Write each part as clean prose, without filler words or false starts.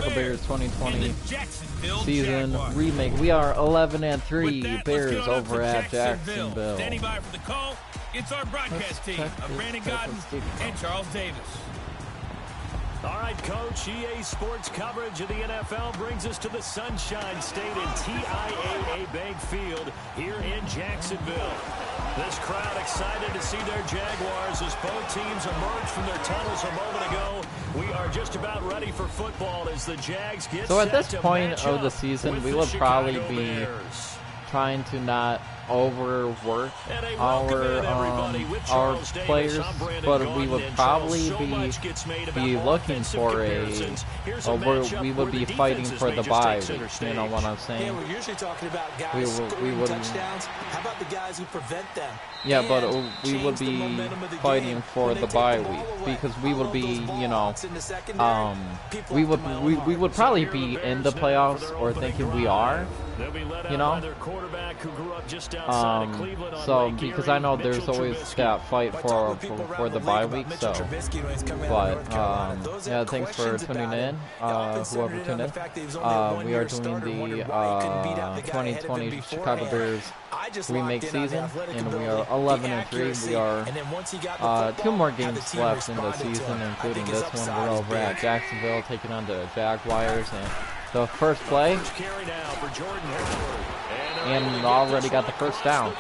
Bears 2020 season remake. We are 11-3 Bears over at Jacksonville. Standing by for the call, it's our broadcast team of Brandon Godden and Charles Davis. All right, Coach, EA Sports coverage of the NFL brings us to the Sunshine State and TIAA Bank Field here in Jacksonville. This crowd excited to see their Jaguars as both teams emerged from their tunnels a moment ago. We are just about ready for football as the Jags get So at set this to point match of the up season, with we the will probably Chicago be Bears. trying to not overwork our players, but we would probably be looking for we would be fighting for the bye week. You know what I'm saying? Yeah, we're usually talking about guys scoring touchdowns. How about the guys who prevent them? Yeah, but we would be fighting for the bye week because we would be, you know, we would probably be in the playoffs or thinking we are, you know. So because I know there's always that fight for the bye week. So, but yeah, thanks for tuning in. Whoever tuned in, we are doing the 2020 Chicago Bears remake season, and we are 11-3. We are 2 more games left in the season, including this one. We're over at Jacksonville taking on the Jaguars, and the first play, and already got the first down.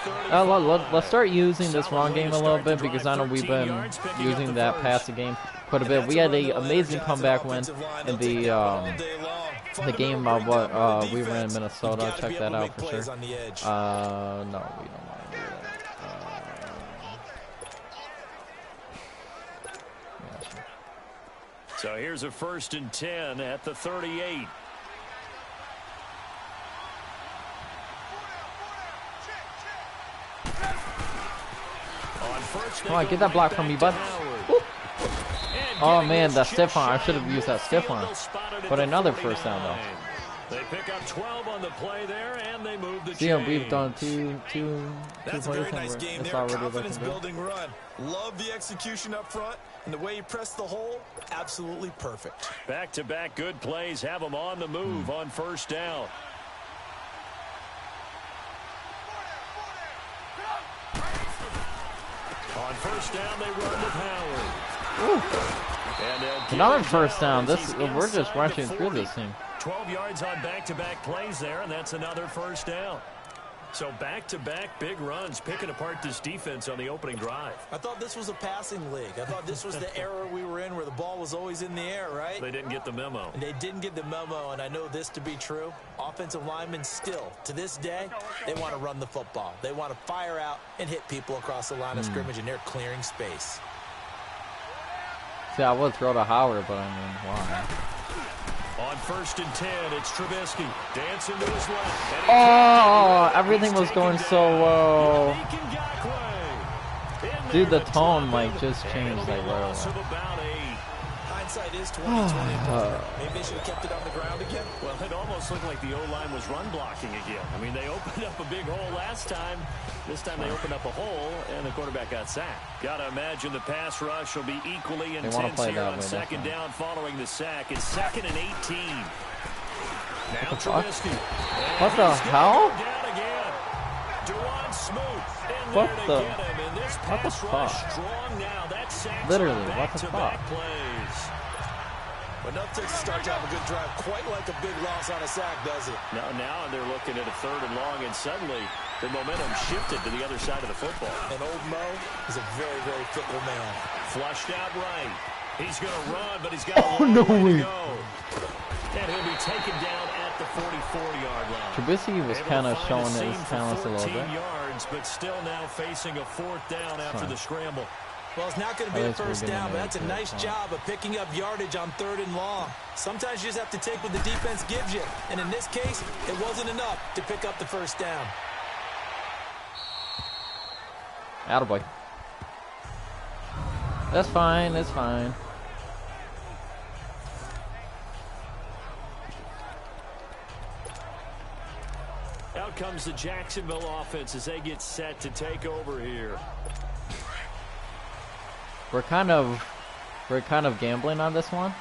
Let's start using this run game a little bit because I know we've been using that passing game quite a bit. We had an amazing comeback win in the game of what we were in Minnesota. Check that out for sure. No, we don't want to do that. So here's a 1st and 10 at the 38. Come on, get that block from me, bud. Ooh. Oh man, that stiff arm. I should have used that stiff arm. But another first down though. They pick up 12 on the play there, and they move the chains. We've done two That's plays. A very nice game there. Confidence building run. Love the execution up front, and the way you press the hole, absolutely perfect. Back-to-back good plays have them on the move on 1st down. On 1st down, they run with Howard. And another first down. We're just rushing through this thing. 12 yards on back-to-back plays there, and that's another 1st down. So back-to-back big runs, picking apart this defense on the opening drive. I thought this was a passing league. I thought this was the era we were in where the ball was always in the air, right? They didn't get the memo. And they didn't get the memo, and I know this to be true. Offensive linemen still, to this day, they want to run the football. They want to fire out and hit people across the line of scrimmage, and they're clearing space. See, I would throw to Howard, but I mean, why? On 1st and 10, it's Trubisky dancing to his left. Oh, everything was going so well. Dude, the tone like just changed like right away. Hindsight is 20/20. Maybe they should have kept it on the ground again. Well, it almost looked like the O-line was run blocking again. I mean, they opened up a big hole last time. This time they opened up a hole, and the quarterback got sacked. Got to imagine the pass rush will be equally intense here on 2nd down following the sack. It's 2nd and 18. Now Trubisky. What the hell? What the? What the fuck? Literally, what the fuck? Enough to start to have a good drive, quite like a big loss on a sack, does it? Now they're looking at a 3rd and long, and suddenly the momentum shifted to the other side of the football. And old Mo is a very, very fickle man. Flushed out right. He's going to run, but he's got a long way to go. And he'll be taken down at the 44-yard line. Trubisky was kind of showing his talents a little bit. Yards, but still now facing a 4th down after the scramble. Well, it's not going to be a first down, but that's a nice job of picking up yardage on 3rd and long. Sometimes you just have to take what the defense gives you. And in this case, it wasn't enough to pick up the first down. Attaboy. That's fine, that's fine. Out comes the Jacksonville offense as they get set to take over here. We're kind of gambling on this one,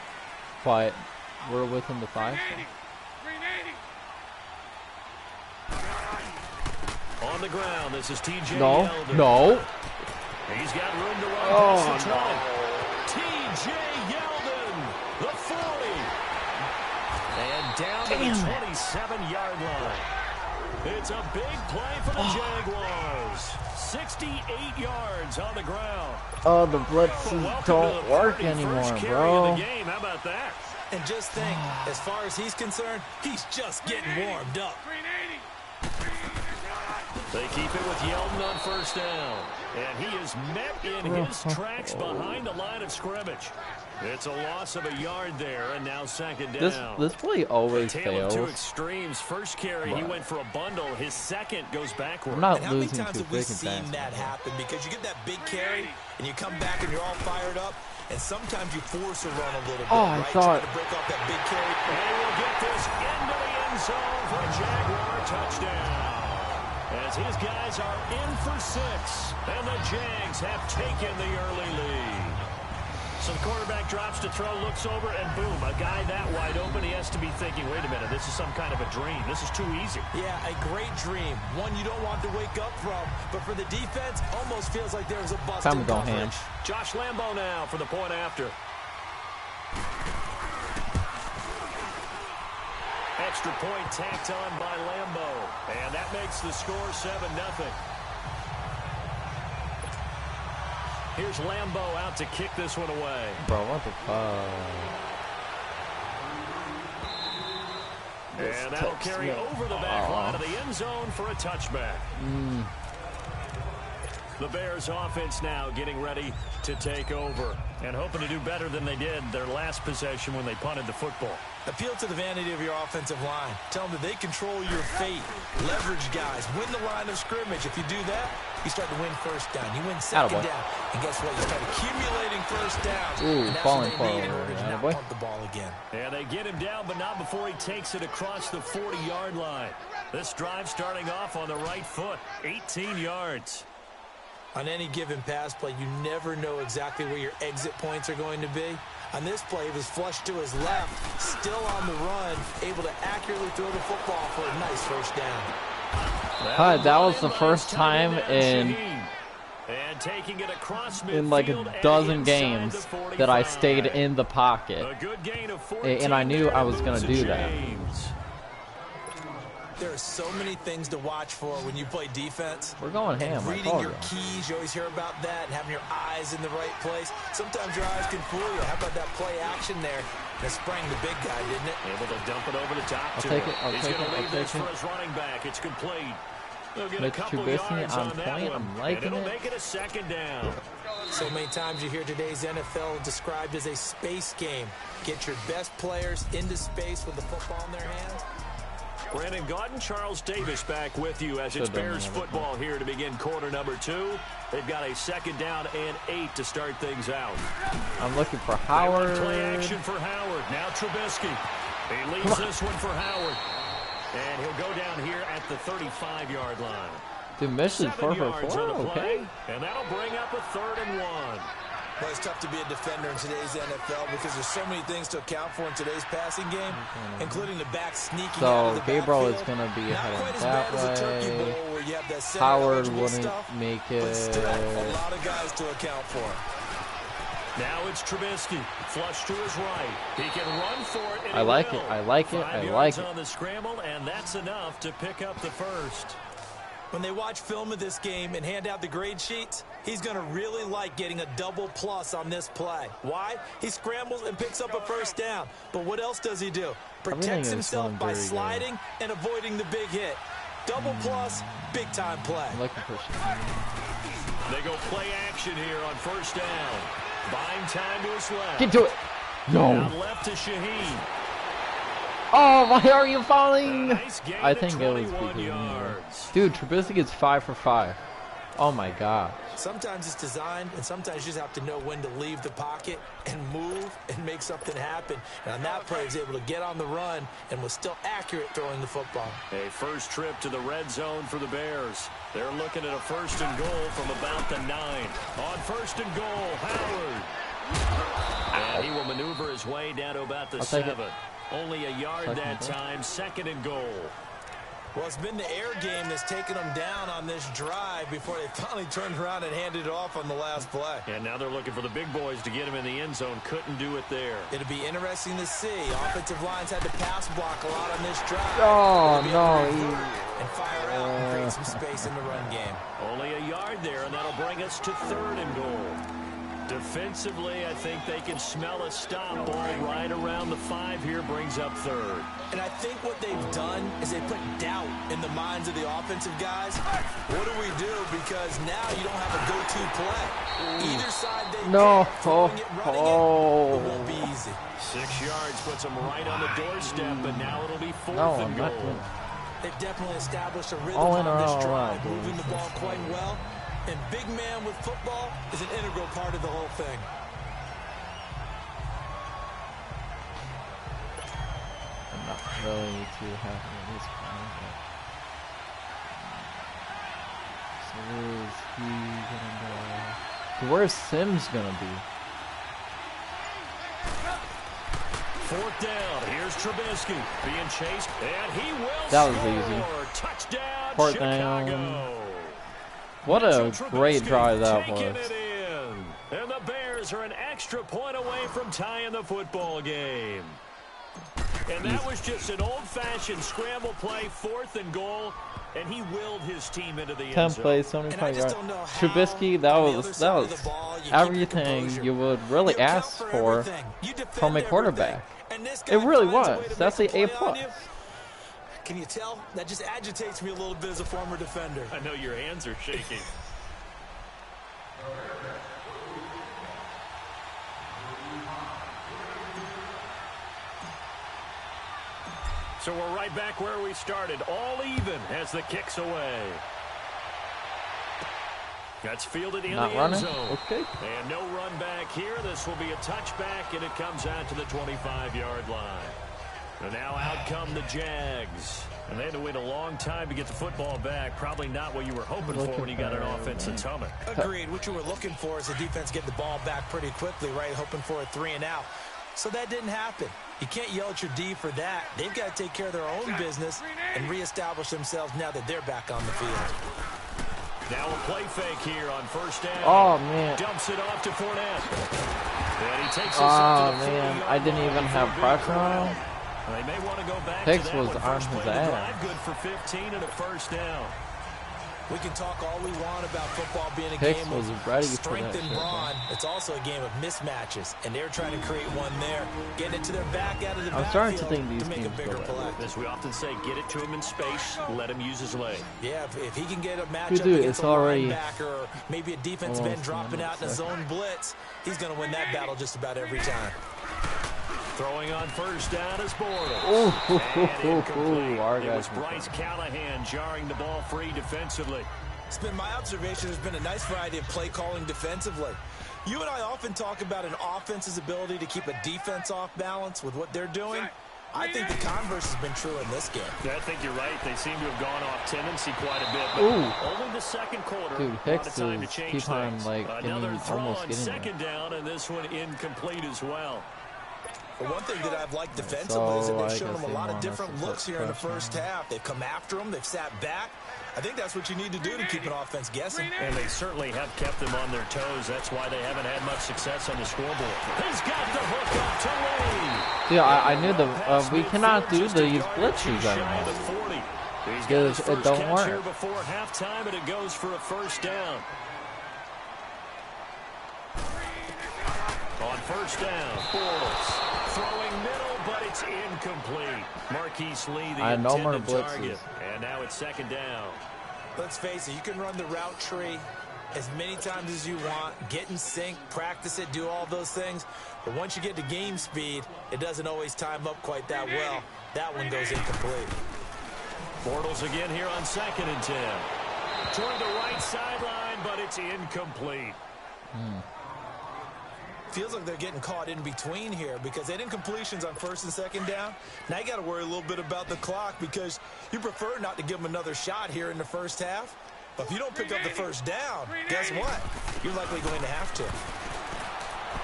but we're within the 5. On the ground, this is T.J. No, Yeldon. no. He's got room to run past the 20. T.J. Yeldon, the 40. And down to the 27-yard line. It's a big play for the Jaguars. 68 yards on the ground. Oh, the blitzes don't work anymore, bro. How about that? And just think, as far as he's concerned, he's just getting warmed up. They keep it with Yeldon on first down. And he is met in his tracks behind the line of scrimmage. It's a loss of a yard there, and now second down. This play always Tale of two fails. extremes. First carry, he went for a bundle. His second goes backward. I'm not And how many losing times too have we freaking seen fast. that happen? Because you get that big carry, and you come back and you're all fired up, and sometimes you force a run a little bit, I right? thought- Trying to break off that big carry. And he will get this into the end zone for a Jaguar touchdown. As his guys are in for 6, and the Jags have taken the early lead. So the quarterback drops to throw, looks over, and boom, a guy that wide open, he has to be thinking, wait a minute, this is some kind of a dream. This is too easy. Yeah, a great dream. One you don't want to wake up from. But for the defense, almost feels like there was a bust Time in to go coverage. ham. Josh Lambo now for the point after. Extra point tacked on by Lambo. And that makes the score 7-0. Here's Lambo out to kick this one away. Bro, what the fuck? And that'll carry over the back line of the end zone for a touchback. The Bears offense now getting ready to take over and hoping to do better than they did their last possession when they punted the football. Appeal to the vanity of your offensive line. Tell them that they control your fate. Leverage guys. Win the line of scrimmage. If you do that, you start to win first down. You win second down. And guess what? You start accumulating first downs. Ooh, and that's falling what they need in forward. order to not Boy. punt the ball again. And they get him down, but not before he takes it across the 40-yard line. This drive starting off on the right foot. 18 yards. On any given pass play, you never know exactly where your exit points are going to be. On this play, he was flushed to his left, still on the run, able to accurately throw the football for a nice first down. That was the first time in like a dozen games that I stayed in the pocket. And I knew I was going to do that. There are so many things to watch for when you play defense. We're going ham. Reading your keys, you always hear about that, and having your eyes in the right place. Sometimes your eyes can fool you. How about that play action there? That sprang the big guy, didn't it? Able to dump it over the top. I'll take it. I'll He's take going it. to leave I'll this take for it. his running back. It's complete. They'll get a Mitch couple Trubisky yards on on that point. one, I'm liking and it'll it. make it a second down. So many times you hear today's NFL described as a space game. Get your best players into space with the football in their hands. Brandon Gaudin, Charles Davis back with you as it's Bears football here to begin quarter number 2. They've got a second down and 8 to start things out. I'm looking for Howard. Play action for Howard. Now Trubisky. He leaves this one for Howard. And he'll go down here at the 35-yard line. Dude, Mission 4 for 4, okay. And that'll bring up a 3rd and 1. Well, it's tough to be a defender in today's NFL because there's so many things to account for in today's passing game, including the back sneaking out of the Gabriel backfield. is going to be Not heading quite as that bad as a turkey way. bowl where you have that center Howard eligible wouldn't stuff, make but still a it. lot of guys to account for. Now it's Trubisky, flush to his right. He can run for it, and I like it. I like it. 5 I yards like it. on the scramble, and that's enough to pick up the first. When they watch film of this game and hand out the grade sheets, he's going to really like getting a double plus on this play. Why? He scrambles and picks up a first down. But what else does he do? Protects himself by sliding and avoiding the big hit. Double plus, big-time play. I'm looking for They go play action here on first down. Buying time to his left. Get to it. No. Down left to Shaheen. Oh, why are you falling? Nice gain I think it was 21 because yards. Dude, Trubisky gets 5 for 5. Oh my god. Sometimes it's designed, and sometimes you just have to know when to leave the pocket and move and make something happen. And on that play, he was able to get on the run and was still accurate throwing the football. A first trip to the red zone for the Bears. They're looking at a 1st and goal from about the 9. On 1st and goal, Howard. And he will maneuver his way down to about the 7. Only a yard that time, 2nd and goal. Well, it's been the air game that's taken them down on this drive before they finally turned around and handed it off on the last play. And now they're looking for the big boys to get him in the end zone. Couldn't do it there. It'll be interesting to see. Offensive lines had to pass block a lot on this drive. Oh, no. And fire out and create some space in the run game. Only a yard there, and that'll bring us to 3rd and goal. Defensively, I think they can smell a stop. Ball right around the 5 here, brings up 3rd. And I think what they've done is they put doubt in the minds of the offensive guys. What do we do? Because now you don't have a go-to play. Either side they pick, throwing it, running it, it won't be easy. 6 yards puts them right on the doorstep, but now it'll be 4th and goal. They've definitely established a rhythm on this drive, moving the ball quite well. And big man with football is an integral part of the whole thing. I'm not really too happy with this plan. So where's he gonna go? Where's Sims gonna be? 4th down. Here's Trubisky being chased, and he will That was score. easy. Touchdown, 4th Chicago. down. What a great drive that was. It in. And the Bears are an extra point away from tying the football game. And that was just an old-fashioned scramble play, 4th and goal, and he willed his team into the end 10 zone. plays, 75 yards. Trubisky, that was everything you would really ask for from a quarterback. It really was. That's the A+. Can you tell? That just agitates me a little bit as a former defender. I know your hands are shaking. So we're right back where we started. All even as the kick's away. That's fielded in the end zone. Okay. And no run back here. This will be a touchback, and it comes out to the 25-yard line. And now out come the Jags. And they had to wait a long time to get the football back. Probably not what you were hoping for when you got an offense that's humming. Agreed. What you were looking for is the defense get the ball back pretty quickly, right? Hoping for a 3-and-out. So that didn't happen. You can't yell at your D for that. They've got to take care of their own business and reestablish themselves now that they're back on the field. Now a play fake here on 1st down. Oh, man. Dumps it off to Fournette. And he takes us Oh, up to the man. I didn't even have pressure on him. They may want to go back Hicks to that was one. on First his play of the ass. drive, good for 15 and a 1st down. We can talk all we want about football being a Hicks game was of ready for strength that and shit, brawn. It's also a game of mismatches, and they're trying to create one there, getting it to their back out of the I'm starting to backfield think these make a teams bigger go play. As we often say, get it to him in space, let him use his leg. Yeah, if he can get a matchup Dude, against it's a already linebacker or maybe a defensive end dropping out in a zone blitz, he's going to win that battle just about every time. Throwing on 1st down is Bortles. It was Bryce Callahan jarring the ball free defensively. It's been my observation there's been a nice variety of play calling defensively. You and I often talk about an offense's ability to keep a defense off balance with what they're doing. I think the converse has been true in this game. Yeah, I think you're right. They seem to have gone off tendency quite a bit. But only the 2nd quarter. Dude, Hicks is keep on like Another throw almost on getting 2nd down, and this one incomplete as well. But one thing that I've liked defensively is that they've shown them a lot of different looks here in the 1st half. They've come after them. They've sat back. I think that's what you need to do to keep an offense guessing. And they certainly have kept them on their toes. That's why they haven't had much success on the scoreboard. He's got the hook up to Lee. Yeah, I knew we cannot do these blitzes anymore. Because it don't work. Here before halftime, and it goes for a 1st down. On 1st down, Bortles throwing middle, but it's incomplete. Marquise Lee, the intended target. And now it's 2nd down. Let's face it, you can run the route tree as many times as you want, get in sync, practice it, do all those things. But once you get to game speed, it doesn't always time up quite that well. That one goes incomplete. Bortles again here on 2nd and 10. Toward the right sideline, but it's incomplete. Feels like they're getting caught in between here because they didn't incompletions on 1st and 2nd down. Now you got to worry a little bit about the clock because you prefer not to give them another shot here in the 1st half. But if you don't pick up the 1st down, guess what? You're likely going to have to.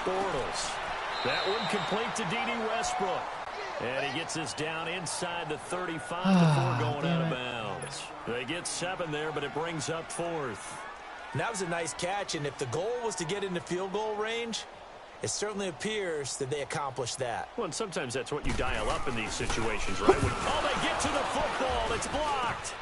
Bortles. That one complete to D.D. Westbrook. And he gets us down inside the 35 before going out of bounds. They get 7 there, but it brings up 4th. And that was a nice catch, and if the goal was to get into field goal range, it certainly appears that they accomplished that. Well, and sometimes that's what you dial up in these situations, right? They get to the football. It's blocked.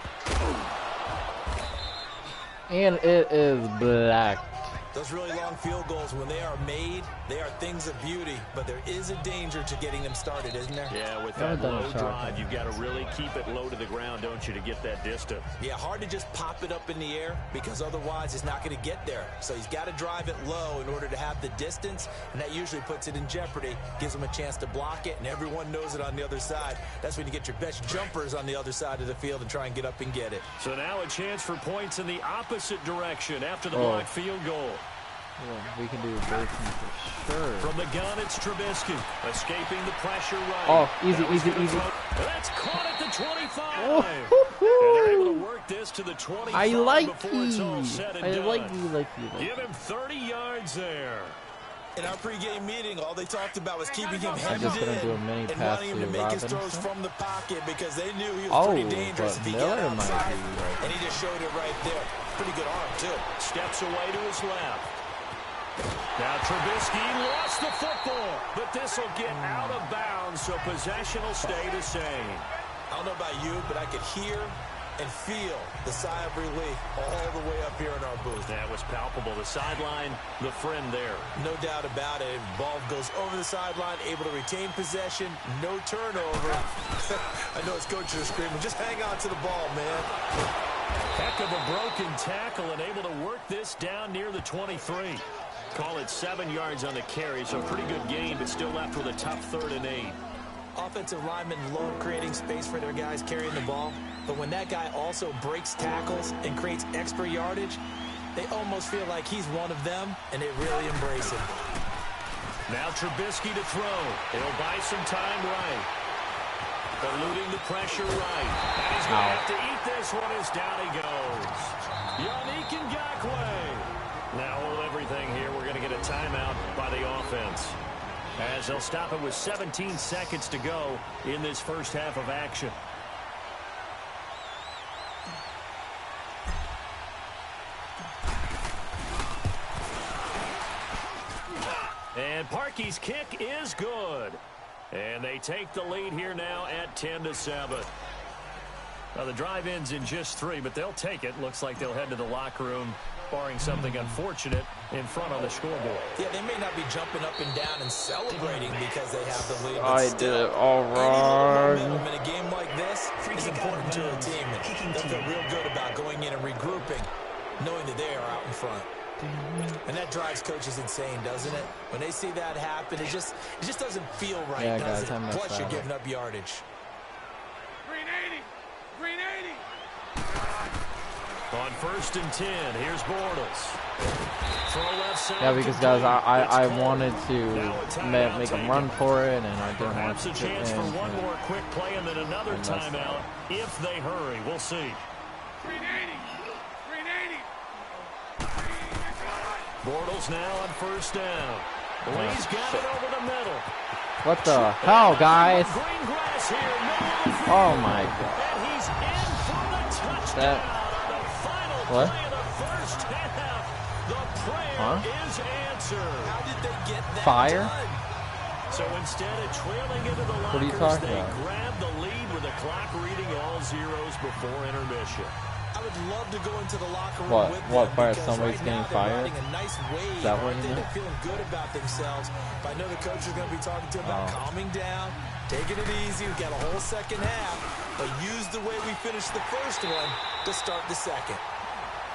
And it is blocked. Those really long field goals, when they are made, they are things of beauty, but there is a danger to getting them started, isn't there? Yeah, with that low drive, you've got to really keep it low to the ground, don't you, to get that distance. Yeah, hard to just pop it up in the air because otherwise it's not going to get there. So he's got to drive it low in order to have the distance, and that usually puts it in jeopardy, gives him a chance to block it, and everyone knows it on the other side. That's when you get your best jumpers on the other side of the field and try and get up and get it. So now a chance for points in the opposite direction after the blocked field goal. Yeah, we can do both for sure. From the gun, it's Trubisky. Escaping the pressure right. Oh, easy. That's caught at the 25. And they're able to work this to the 25 I like before it's all said and done. I like you. Give him 30 yards there. In our pregame meeting, all they talked about was keeping him hemmed in and wanting him to make his throws from the pocket because they knew he was pretty dangerous if he got outside. And he just showed it right there. Pretty good arm, too. Steps away to his left. Now Trubisky lost the football, but this will get out of bounds, so possession will stay the same. I don't know about you, but I could hear and feel the sigh of relief all the way up here in our booth. That was palpable. The sideline, the friend there. No doubt about it. Ball goes over the sideline, able to retain possession, no turnover. I know his coaches are screaming, just hang on to the ball, man. Heck of a broken tackle and able to work this down near the 23. Call it 7 yards on the carry, so pretty good gain, but still left with a tough 3rd and 8. Offensive linemen love creating space for their guys carrying the ball, but when that guy also breaks tackles and creates extra yardage, they almost feel like he's one of them, and they really embrace him. Now Trubisky to throw. He'll buy some time right. Eluding the pressure right. And he's going to have to eat this one as down he goes. Yannick Ngakoue. Now hold everything here. We're going to get a timeout by the offense, as they'll stop it with 17 seconds to go in this first half of action. And Parkey's kick is good. And they take the lead here now at 10-7. Now the drive ends in just 3, but they'll take it. Looks like they'll head to the locker room, barring something unfortunate in front on the scoreboard. Yeah, they may not be jumping up and down and celebrating because they have the lead. I did it all wrong. In a game like this is important to a team. They'll feel real good about going in and regrouping, knowing that they are out in front. And that drives coaches insane, doesn't it? When they see that happen, it just doesn't feel right, does it? Plus, you're giving up yardage. Green 80. On 1st and 10, here's Bortles. Throw left side. Yeah, because guys, I wanted to make a run for it, and I didn't want to. Perhaps a chance for one more quick play and then another timeout if they hurry. We'll see. Green 80. Bortles now on 1st down. Lee's got it over the middle. What the hell, guys? Green grass here. Oh my God. And he's in for the touchdown. The final play of the first half. The prayer is answered. How did they get that Fire? done? So instead of trailing into the lockers, what are you talking they about? grab the lead with the clock reading all zeros before intermission. I would love to go into the locker room with What them fire? because Somebody's right getting now fired? they're riding a nice wave. Is that what you meant? They're feeling good about themselves. But I know the coach is going to be talking to them about calming down, taking it easy. We've got a whole second half, but use the way we finished the first one to start the second.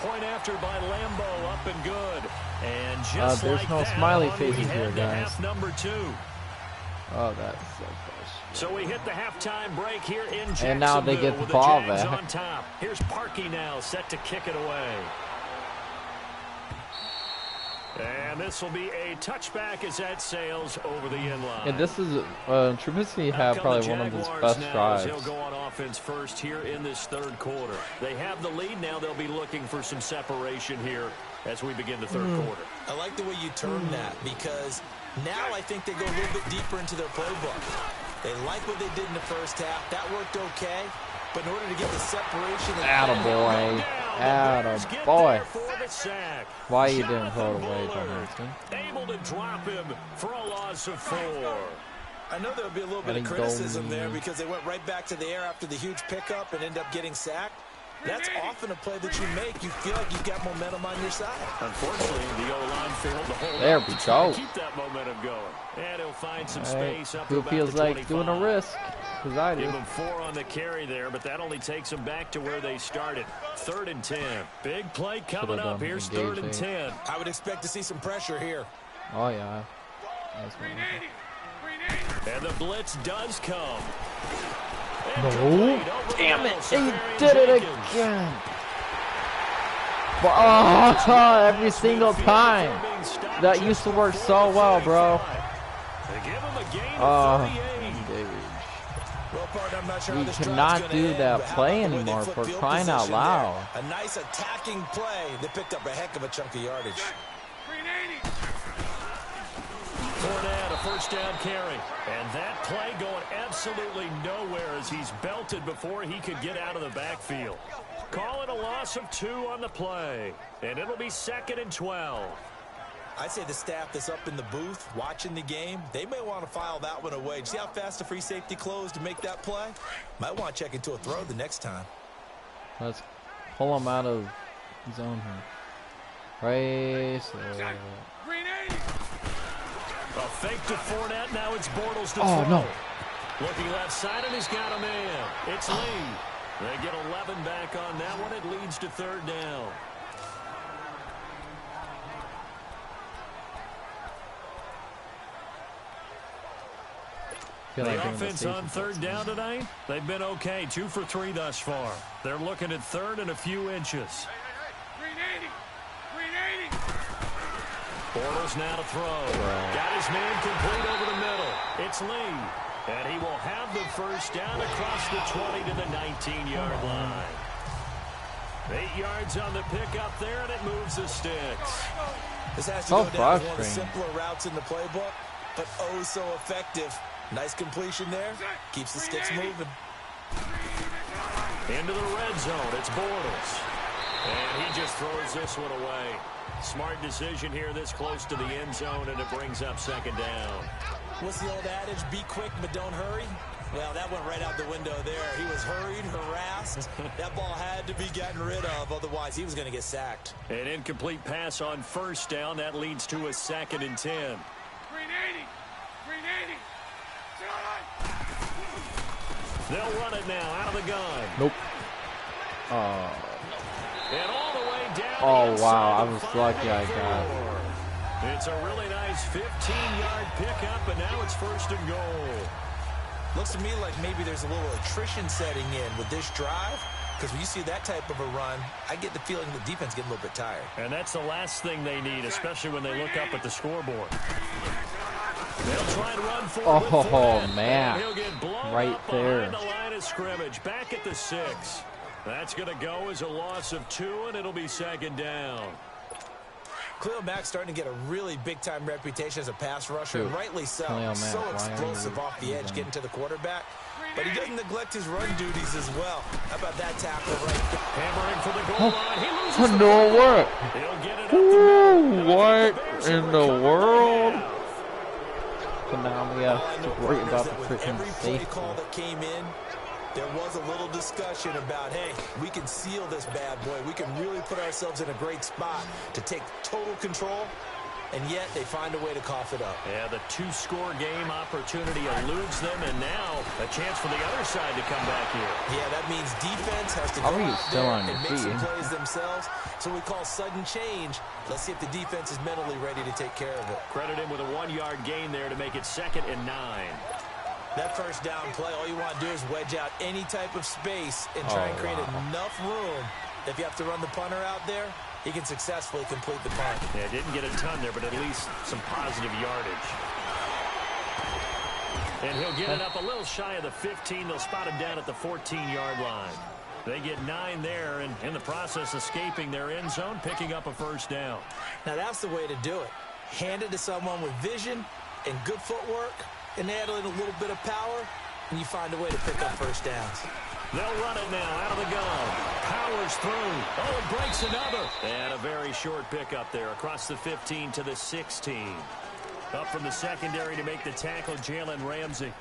Point after by Lambo, up and good. And just there's like no that, smiley we faces head here, to guys. half number 2. Oh, that's so close. So we hit the halftime break here in Jacksonville. And now they get the with ball Jags back. on top. Here's Parkey now, set to kick it away. And this will be a touchback as that sails over the inline. Yeah, this is Trubisky had probably one of his best drives. He'll go on offense first here in this 3rd quarter. They have the lead now. They'll be looking for some separation here as we begin the 3rd quarter. I like the way you term that because now I think they go a little bit deeper into their playbook. They like what they did in the first half. That worked okay. But in order to get the separation... Attaboy. Attaboy. Why you didn't throw it away, John Winston? Able to drop him for a loss of 4. I know there'll be a little bit of criticism there because they went right back to the air after the huge pickup and end up getting sacked. That's often a play that you make. You feel like you've got momentum on your side. Unfortunately, the O-line failed to hold there we go. Keep that momentum going. And he'll find some space up to who about feels the like 25. doing a risk? Because I do. Give them 4 on the carry there, but that only takes them back to where they started. 3rd and 10. Big play coming up. Here's 3rd and 10. I would expect to see some pressure here. Oh, yeah. And the blitz does come. No. Damn it. He did it again. Oh, every single time. That used to work so well, bro. We cannot do that play anymore for crying out loud. A nice attacking play that picked up a heck of a chunk of yardage. Fournette, a first down carry. And that play going absolutely nowhere as he's belted before he could get out of the backfield. Call it a loss of 2 on the play. And it'll be 2nd and 12. I'd say the staff that's up in the booth watching the game, they may want to file that one away. See how fast the free safety closed to make that play? Might want to check into a throw the next time. Let's pull him out of zone here. Race. A fake to Fournette. Now it's Bortles to throw. Oh, no. Looking left side, and he's got a man. It's Lee. They get 11 back on that one. It leads to 3rd down. The offense on 3rd down tonight, they've been okay. 2 for 3 thus far. They're looking at 3rd and a few inches. Bortles now to throw. Got his man complete over the middle. It's Lee. And he will have the first down across the 20 to the 19-yard line. 8 yards on the pickup there, and it moves the sticks. This has to go down as one of the simpler routes in the playbook, but oh so effective. Nice completion there. Keeps the sticks moving. Into the red zone. It's Bortles. And he just throws this one away. Smart decision here this close to the end zone, and it brings up 2nd down. What's the old adage? Be quick, but don't hurry. Well, that went right out the window there. He was hurried, harassed. That ball had to be gotten rid of, otherwise he was going to get sacked. An incomplete pass on 1st down. That leads to a 2nd and 10. They'll run it now out of the gun. Nope. And all the way down. Oh, wow. I was lucky I got it. It's a really nice 15-yard pickup, and now it's 1st and goal. Looks to me like maybe there's a little attrition setting in with this drive, because when you see that type of a run, I get the feeling the defense getting a little bit tired. And that's the last thing they need, especially when they look up at the scoreboard. They'll try and run forward. Oh, man. He'll get blown right up there. behind the line of scrimmage. Back at the 6. That's going to go as a loss of 2, and it'll be 2nd down. Khalil Mack's starting to get a really big-time reputation as a pass rusher, and rightly so. So explosive off the edge getting to the quarterback. But he doesn't neglect his run duties as well. How about that tackle right there? Hammering for the goal line. He loses the No work. He'll get it up the middle. What in the world? So now we have to worry about the freaking safety. Call that came in, there was a little discussion about, hey, we can seal this bad boy. We can really put ourselves in a great spot to take total control, and yet they find a way to cough it up. Yeah, the 2-score game opportunity eludes them, and now a chance for the other side to come back here. Yeah, that means defense has to go out there and make some plays themselves. So we call sudden change. Let's see if the defense is mentally ready to take care of it. Credit him with a 1-yard gain there to make it 2nd and 9. That first down play, all you want to do is wedge out any type of space and try and create enough room. If you have to run the punter out there, he can successfully complete the punt. Yeah, didn't get a ton there, but at least some positive yardage. And he'll get it up a little shy of the 15. They'll spot him down at the 14-yard line. They get 9 there, and in the process, escaping their end zone, picking up a first down. Now, that's the way to do it. Hand it to someone with vision and good footwork, and add in a little bit of power, and you find a way to pick up first downs. They'll run it now out of the gun. Powers through. Oh, it breaks another. And a very short pickup there across the 15 to the 16. Up from the secondary to make the tackle, Jalen Ramsey.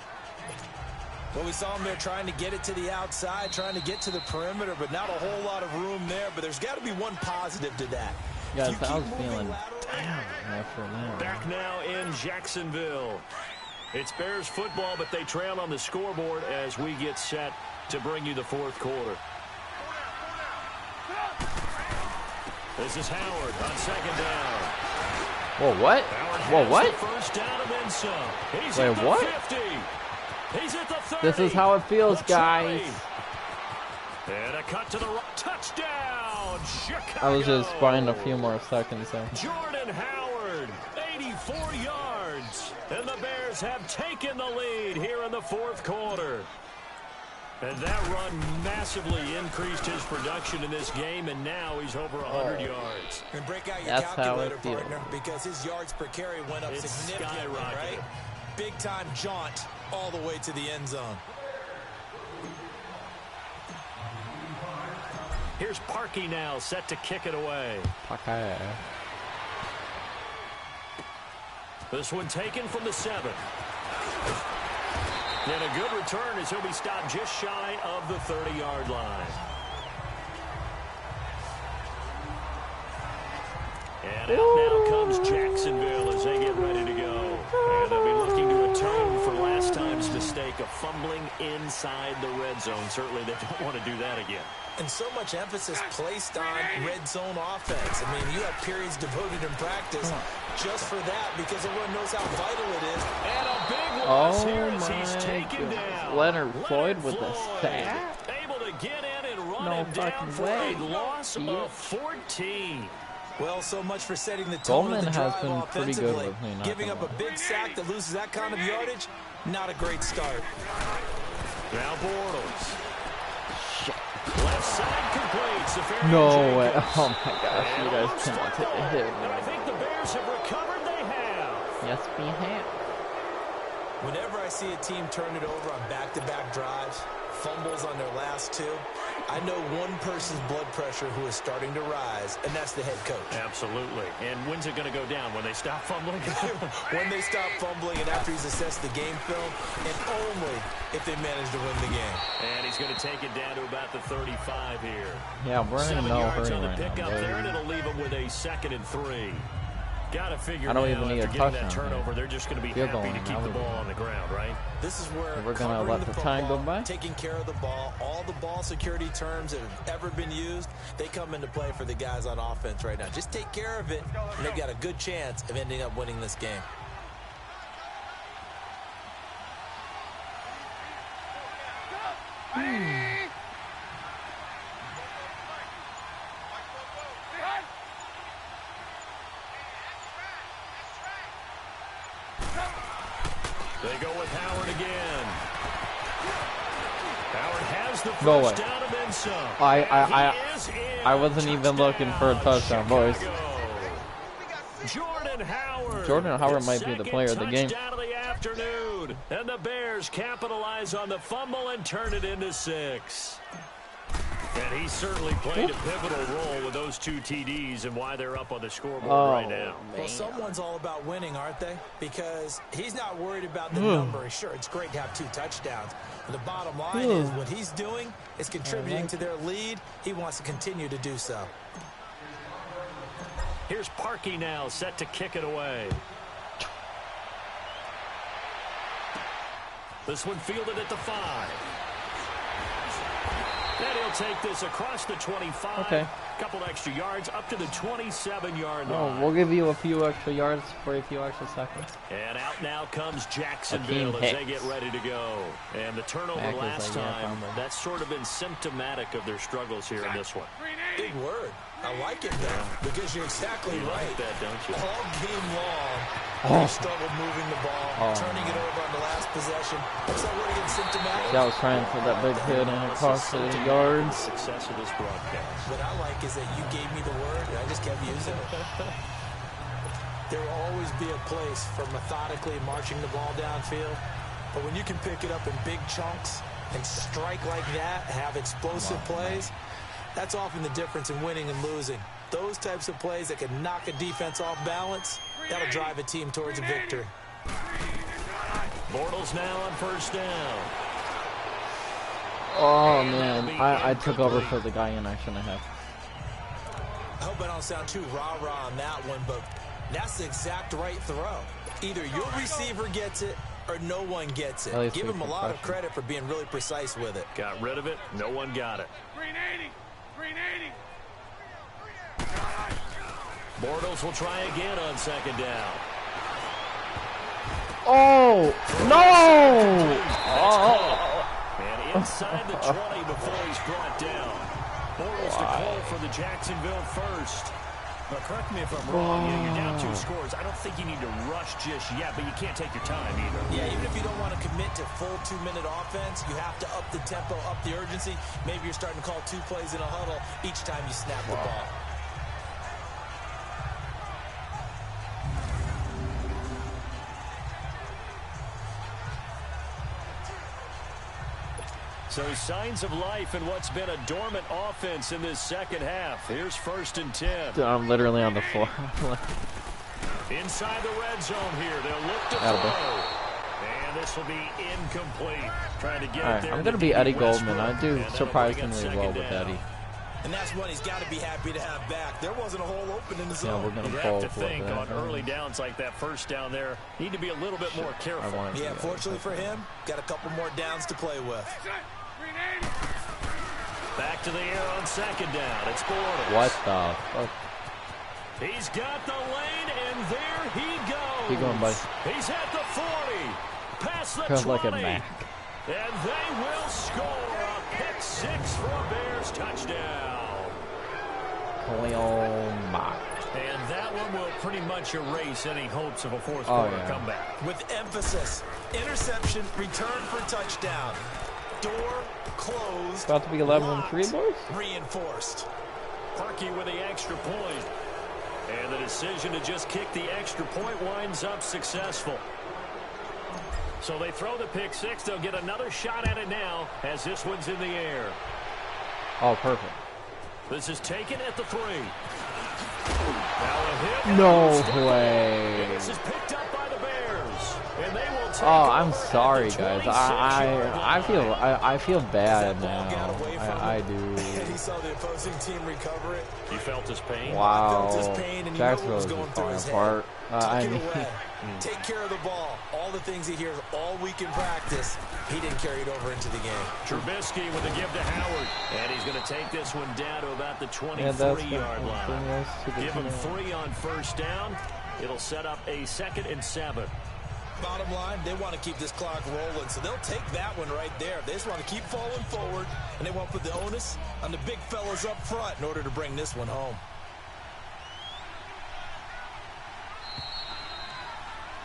Well, we saw him there trying to get it to the outside, trying to get to the perimeter, but not a whole lot of room there. But there's got to be one positive to that. Guys, I was feeling down after that. Back now in Jacksonville. It's Bears football, but they trail on the scoreboard as we get set to bring you the fourth quarter. This is Howard on second down. Whoa, what? Whoa, what? First down and then some. He's Wait, at the what? 50. He's at the 30. This is how it feels, guys. And a cut to the right. Touchdown, Chicago. I was just buying a few more seconds there. Jordan Howard, 84 yards. And the Bears have taken the lead here in the fourth quarter. And that run massively increased his production in this game, and now he's over 100 yards. And break out your calculator, partner, because his yards per carry went up significantly, right? Big-time jaunt all the way to the end zone. Here's Parkey now, set to kick it away. Okay. This one taken from the 7. And a good return as he'll be stopped just shy of the 30-yard line. And out now comes Jacksonville as they get ready to go. And they'll be looking to atone for last time's mistake of fumbling inside the red zone. Certainly they don't want to do that again. And so much emphasis placed on red zone offense. I mean, you have periods devoted in practice just for that because everyone knows how vital it is. And a big loss here as he's taken down. Leonard Floyd with the sack. Able to get in and run No him down for way. a loss of 14. Well, so much for setting the tone of the drive has been pretty good offensively. with me, not Giving gonna up a big sack that loses that kind of yardage, not a great start. Now Bortles. Left side completes. No way. Oh my gosh, you guys cannot take a hit. And I think the Bears have recovered. They have. Yes, we have. Whenever I see a team turn it over on back-to-back drives, fumbles on their last two, I know one person's blood pressure who is starting to rise, and that's the head coach. Absolutely. And when's it going to go down? When they stop fumbling? When they stop fumbling and after he's assessed the game film, and only if they manage to win the game. And he's going to take it down to about the 35 here. Yeah, we're in 7 no yards hurry on the right pickup now. there, and it'll leave him with a 2nd and 3. Got to figure I don't now even need a after getting that touchdown turnover, here. they're just going to be Field happy goal to keep the ball on the ground, right? This is where We're going to let the time go by. Taking care of the ball, all the ball security terms that have ever been used, they come into play for the guys on offense right now. Just take care of it, and they've got a good chance of ending up winning this game. They go with Howard again. Howard has the No first way. down and then some. I wasn't even looking for a touchdown, boys. Jordan Howard might be the player of the game. Touchdown of the afternoon. And the Bears capitalize on the fumble and turn it into 6. And he certainly played a pivotal role with those 2 TDs and why they're up on the scoreboard right now. Well, someone's all about winning, aren't they? Because he's not worried about the number. Sure, it's great to have 2 touchdowns. But the bottom line is what he's doing is contributing to their lead. He wants to continue to do so. Here's Parkey now, set to kick it away. This one fielded at the 5. And he'll take this across the 25. Okay. Couple extra yards up to the 27-yard line. Oh, we'll give you a few extra yards for a few extra seconds. And out now comes Jacksonville as they get ready to go. And the turnover last time, that's sort of been symptomatic of their struggles here in this one. Big word. I like it, though, because you're exactly right. Like that, don't you? All game long, they struggled moving the ball, turning it over on the last possession. So we're getting symptomatic. I was trying for that big hit and it cost 8 yards. Success of this broadcast. What I like is that you gave me the word, and I just kept using it. There will always be a place for methodically marching the ball downfield. But when you can pick it up in big chunks and strike like that, have explosive plays, that's often the difference in winning and losing. Those types of plays that can knock a defense off balance, that'll drive a team towards a victory. Bortles now on first down. Oh, man. I took over for the guy, and I shouldn't have. I hope I don't sound too rah-rah on that one, but that's the exact right throw. Either your receiver gets it or no one gets it. Give him a lot of credit for being really precise with it. Got rid of it. No one got it. 380. Bortles will try again on second down. Oh, no! Oh. And inside the 20 before he's brought down. Bortles to call for the Jacksonville first. But correct me if I'm wrong. You're down 2 scores. I don't think you need to rush just yet, but you can't take your time either. Yeah, even if you don't want to commit to full 2-minute offense, you have to up the tempo, up the urgency. Maybe you're starting to call 2 plays in a huddle each time you snap the ball. So signs of life in what's been a dormant offense in this second half. Here's 1st and 10. Dude, I'm literally on the floor. Inside the red zone here. They'll look to throw. And this will be incomplete. Trying to get it there. I'm going to be Eddie Goldman. I do surprisingly well with Eddie. And that's one he's got to be happy to have back. There wasn't a hole open in the zone. Yeah, we're going you to have to think on early downs like that, first down there, need to be a little bit more careful. Yeah, fortunately for him, got a couple more downs to play with. Back to the air on second down. It's Bortles. What the fuck? He's got the lane, and there he goes. Keep going, buddy. He's at the 40. Past the 20. Like a Mac. And they will score a pick 6 for a Bears touchdown. And that one will pretty much erase any hopes of a fourth quarter comeback. With emphasis, interception, return for touchdown. Door closed. About to be 11-3, boys. Reinforced. Parkey with the extra point. And the decision to just kick the extra point winds up successful. So they throw the pick 6. They'll get another shot at it now as this one's in the air. Oh, perfect. This is taken at the 3. Now a hit. No way. And this is picked up by the Bears. And they will take I'm sorry, guys. I feel bad now. I do. He saw the opposing team recover it. You felt his pain? Wow. I felt his pain, and Jacksonville was is going through his apart. Tuck it away. Take care of the ball. All the things he hears all week in practice, he didn't carry it over into the game. Trubisky with a give to Howard. And he's going to take this one down to about the 23-yard line. Give him 3 on first down. It'll set up a 2nd and 7. Bottom line, they want to keep this clock rolling, so they'll take that one right there. They just want to keep falling forward, and they want to put the onus on the big fellas up front in order to bring this one home.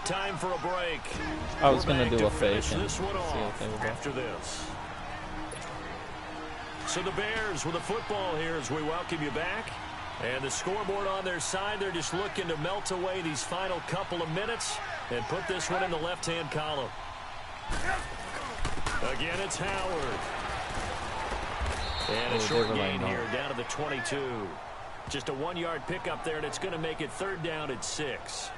Time for a break. I was going to do a fake and this one off after this. So the Bears with the football here as we welcome you back. And the scoreboard on their side, they're just looking to melt away these final couple of minutes and put this one in the left-hand column. Again, it's Howard. And a short gain here down to the 22. Just a 1-yard pickup there, and it's going to make it 3rd down at 6.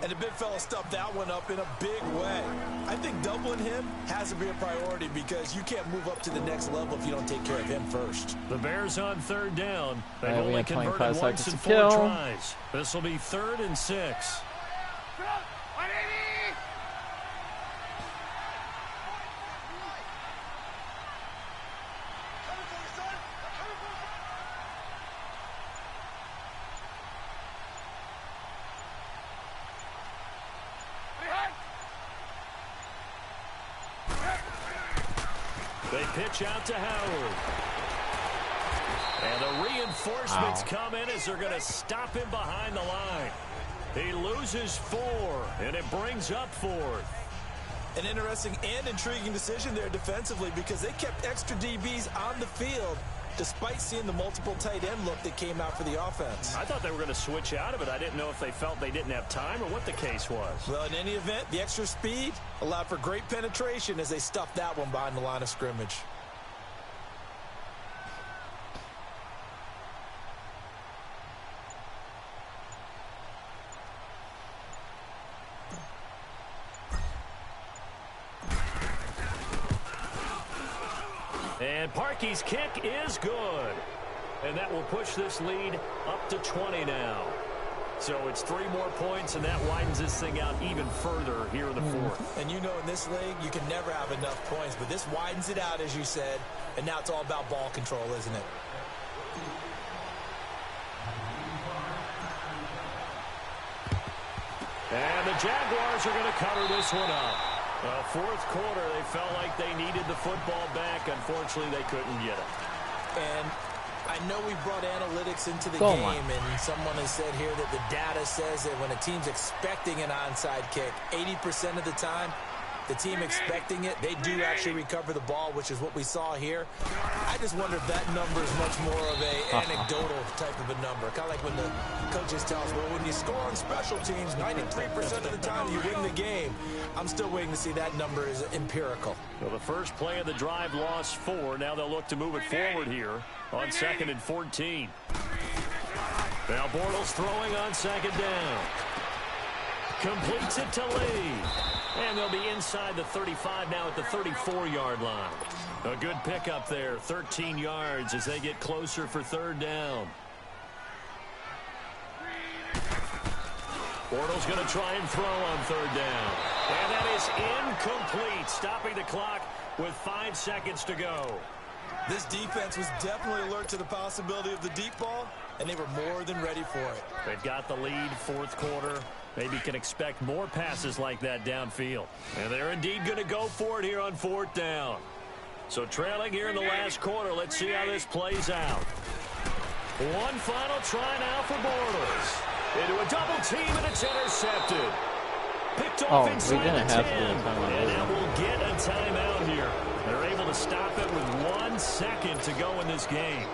And the big fella stuffed that one up in a big way. I think doubling him has to be a priority because you can't move up to the next level if you don't take care of him first. The Bears on 3rd down. They've only converted 25 once in 4 tries. This will be 3rd and 6. They pitch out to Howard. And the reinforcements come in as they're going to stop him behind the line. He loses 4, and it brings up 4th. An interesting and intriguing decision there defensively because they kept extra DBs on the field despite seeing the multiple tight end look that came out for the offense. I thought they were going to switch out of it. I didn't know if they felt they didn't have time or what the case was. Well, in any event, the extra speed allowed for great penetration as they stuffed that one behind the line of scrimmage. And Parkey's kick is good. And that will push this lead up to 20 now. So it's 3 more points, and that widens this thing out even further here in the fourth. And you know in this league, you can never have enough points, but this widens it out, as you said, and now it's all about ball control, isn't it? And the Jaguars are going to cover this one up. Fourth quarter, they felt like they needed the football back. Unfortunately, they couldn't get it. And I know we brought analytics into the game, and someone has said here that the data says that when a team's expecting an onside kick, 80% of the time, the team expecting it, they do actually recover the ball, which is what we saw here. I just wonder if that number is much more of a anecdotal type of a number. Kind of like when the coaches tell us, well, when you score on special teams, 93% of the time you win the game. I'm still waiting to see that number is empirical. Well, the first play of the drive lost 4. Now they'll look to move it forward here on 2nd and 14. Now Bortles throwing on 2nd down. Completes it to Lee. And they'll be inside the 35 now at the 34-yard line. A good pickup there, 13 yards as they get closer for 3rd down. Bortles going to try and throw on 3rd down. And that is incomplete, stopping the clock with 5 seconds to go. This defense was definitely alert to the possibility of the deep ball, and they were more than ready for it. They've got the lead, 4th quarter. Maybe can expect more passes like that downfield. And they're indeed going to go for it here on 4th down. So trailing here in the last quarter. Let's see how this plays out. One final try now for Bortles. Into a double team, and it's intercepted. Picked off inside the 10. And now we'll get a timeout here. They're able to stop it with 1 second to go in this game.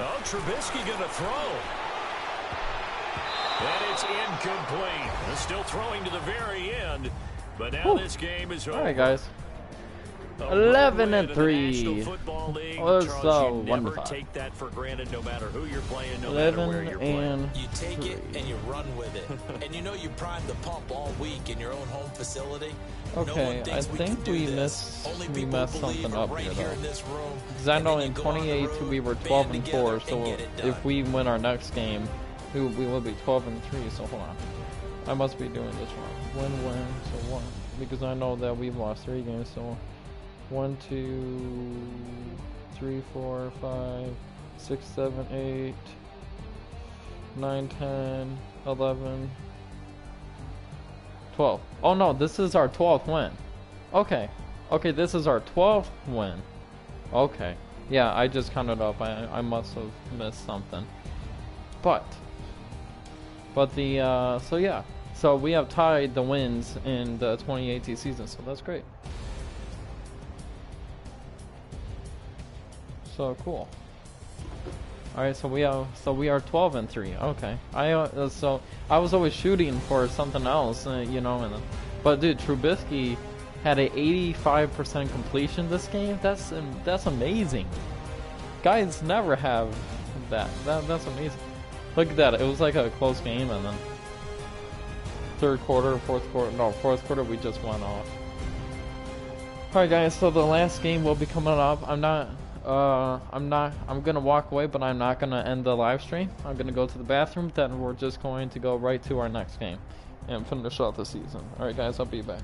Oh, Trubisky going to throw. And it's incomplete. They're still throwing to the very end. But now this game is over. All right, guys. 11-3. So never take that for granted, no matter who you're playing, no matter where you're playing. You take it and you run with it. And you know you primed the pump all week in your own home facility. Okay, I think we messed something up here, though. Because I know in 2018 we were 12-4, so if we win our next game, we will be 12-3. So hold on, I must be doing this wrong. Win, so 1. Because I know that we've lost 3 games, so 1, 2, 3, 4, 5, 6, 7, 8, 9, 10, 11, 12. Oh no, this is our 12th win. Okay, this is our 12th win. Okay, yeah, I just counted up. I must have missed something. But the so yeah, so we have tied the wins in the 2018 season, so that's great. So cool. All right, so we are 12-3. Okay, so I was always shooting for something else, you know. But dude, Trubisky had a 85% completion this game. That's amazing. Guys never have that. That's amazing. Look at that. It was like a close game, and then fourth quarter we just went off. All right, guys. So the last game will be coming up. I'm gonna walk away, but I'm not gonna end the live stream. I'm gonna go to the bathroom, then we're just going to go right to our next game and finish out the season. Alright guys, I'll be back.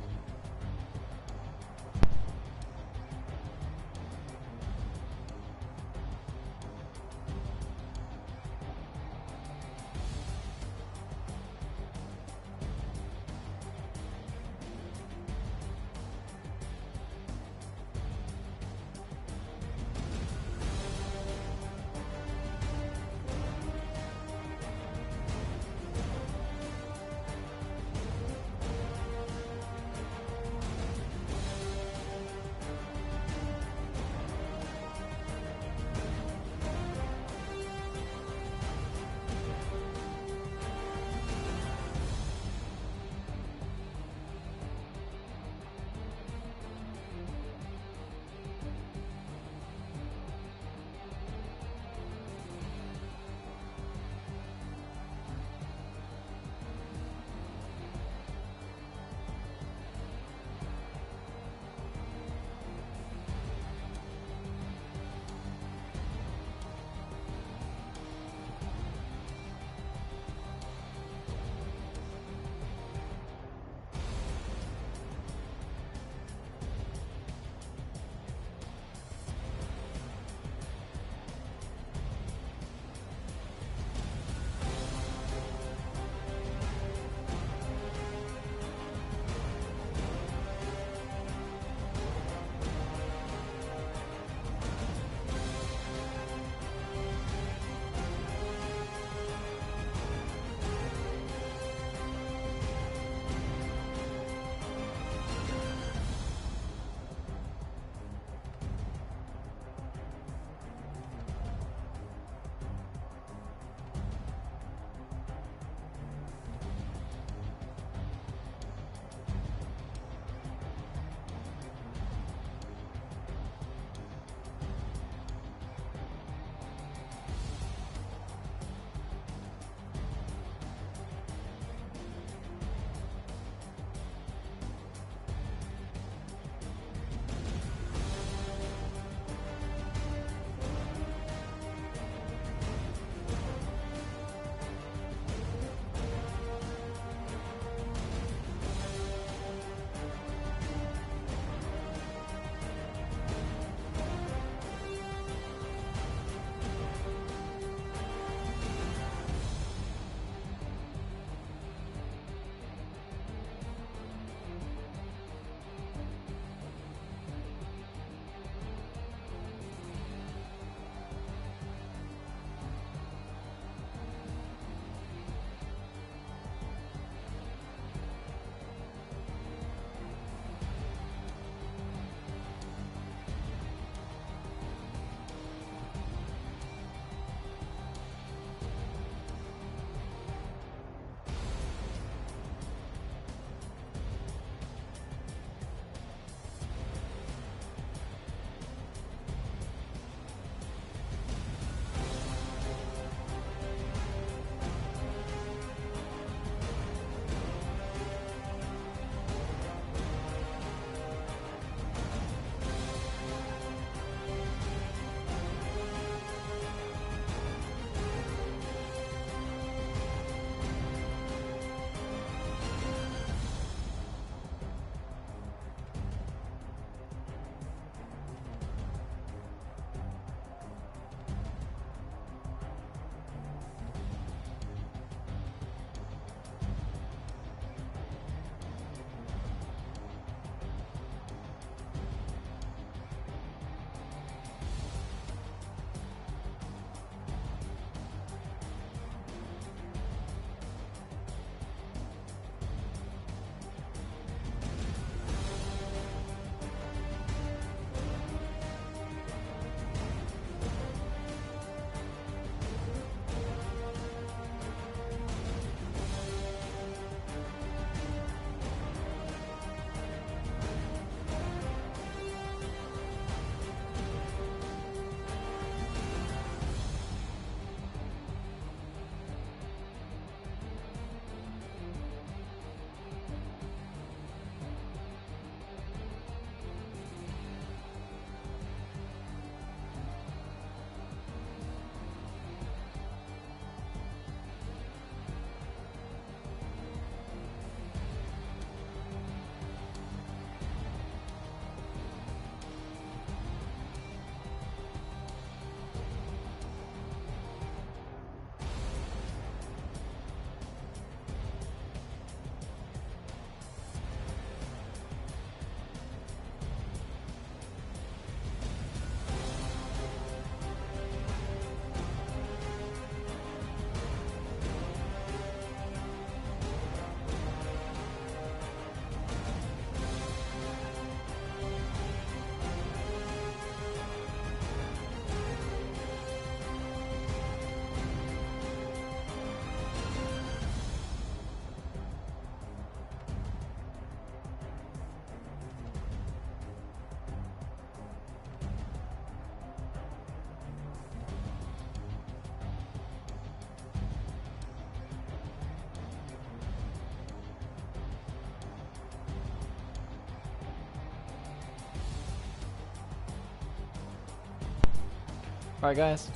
Alright, guys.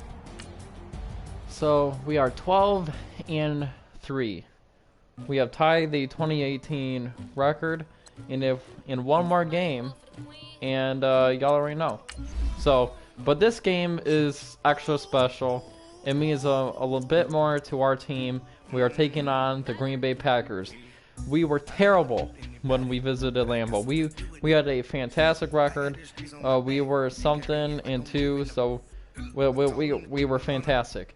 So we are 12-3. We have tied the 2018 record, and if in one more game, and y'all already know. So, but this game is extra special. It means a little bit more to our team. We are taking on the Green Bay Packers. We were terrible when we visited Lambeau. We had a fantastic record. We were something and 2, so we were fantastic.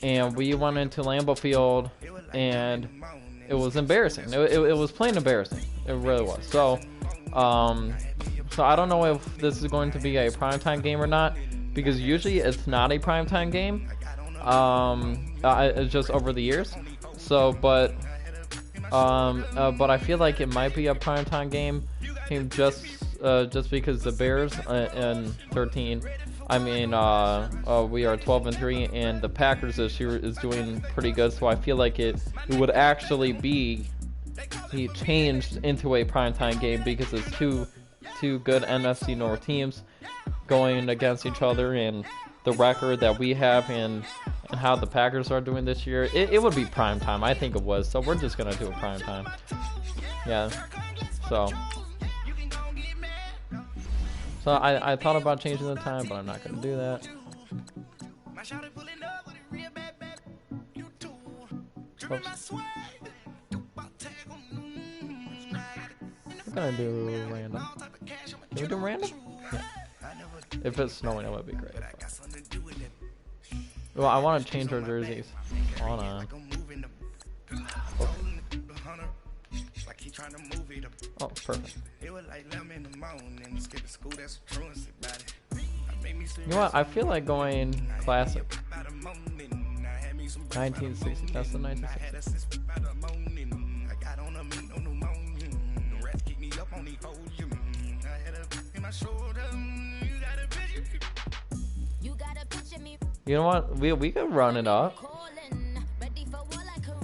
And we went into Lambeau Field, and it was embarrassing. It was plain embarrassing. It really was. So I don't know if this is going to be a primetime game or not, because usually it's not a primetime game. It's just over the years. So, but I feel like it might be a primetime game, just because the Bears in 13. I mean, we are 12-3, and the Packers this year is doing pretty good. So I feel like it would actually be changed into a primetime game, because it's two good NFC North teams going against each other, and the record that we have and how the Packers are doing this year. It would be primetime. I think it was. So we're just gonna do a primetime. Yeah. So I thought about changing the time, but I'm not gonna do that. Oops. We're gonna do random. Can we do random? Yeah. If it's snowing, it would be great. Well, I want to change our jerseys. Hold on. Okay. Oh, perfect. You know what? I feel like going classic. 1960. That's the 1960. You know what? We could run it up.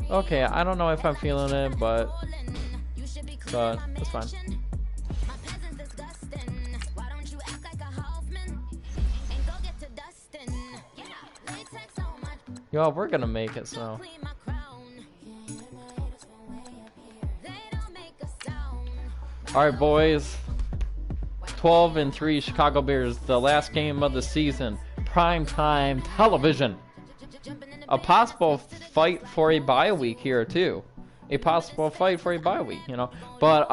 Okay, I don't know if I'm feeling it, but that's fine. Yo, we're gonna make it snow. Alright, boys. 12-3 Chicago Bears, the last game of the season. Primetime television. A possible fight for a bye week here too. A possible fight for a bye week, you know. But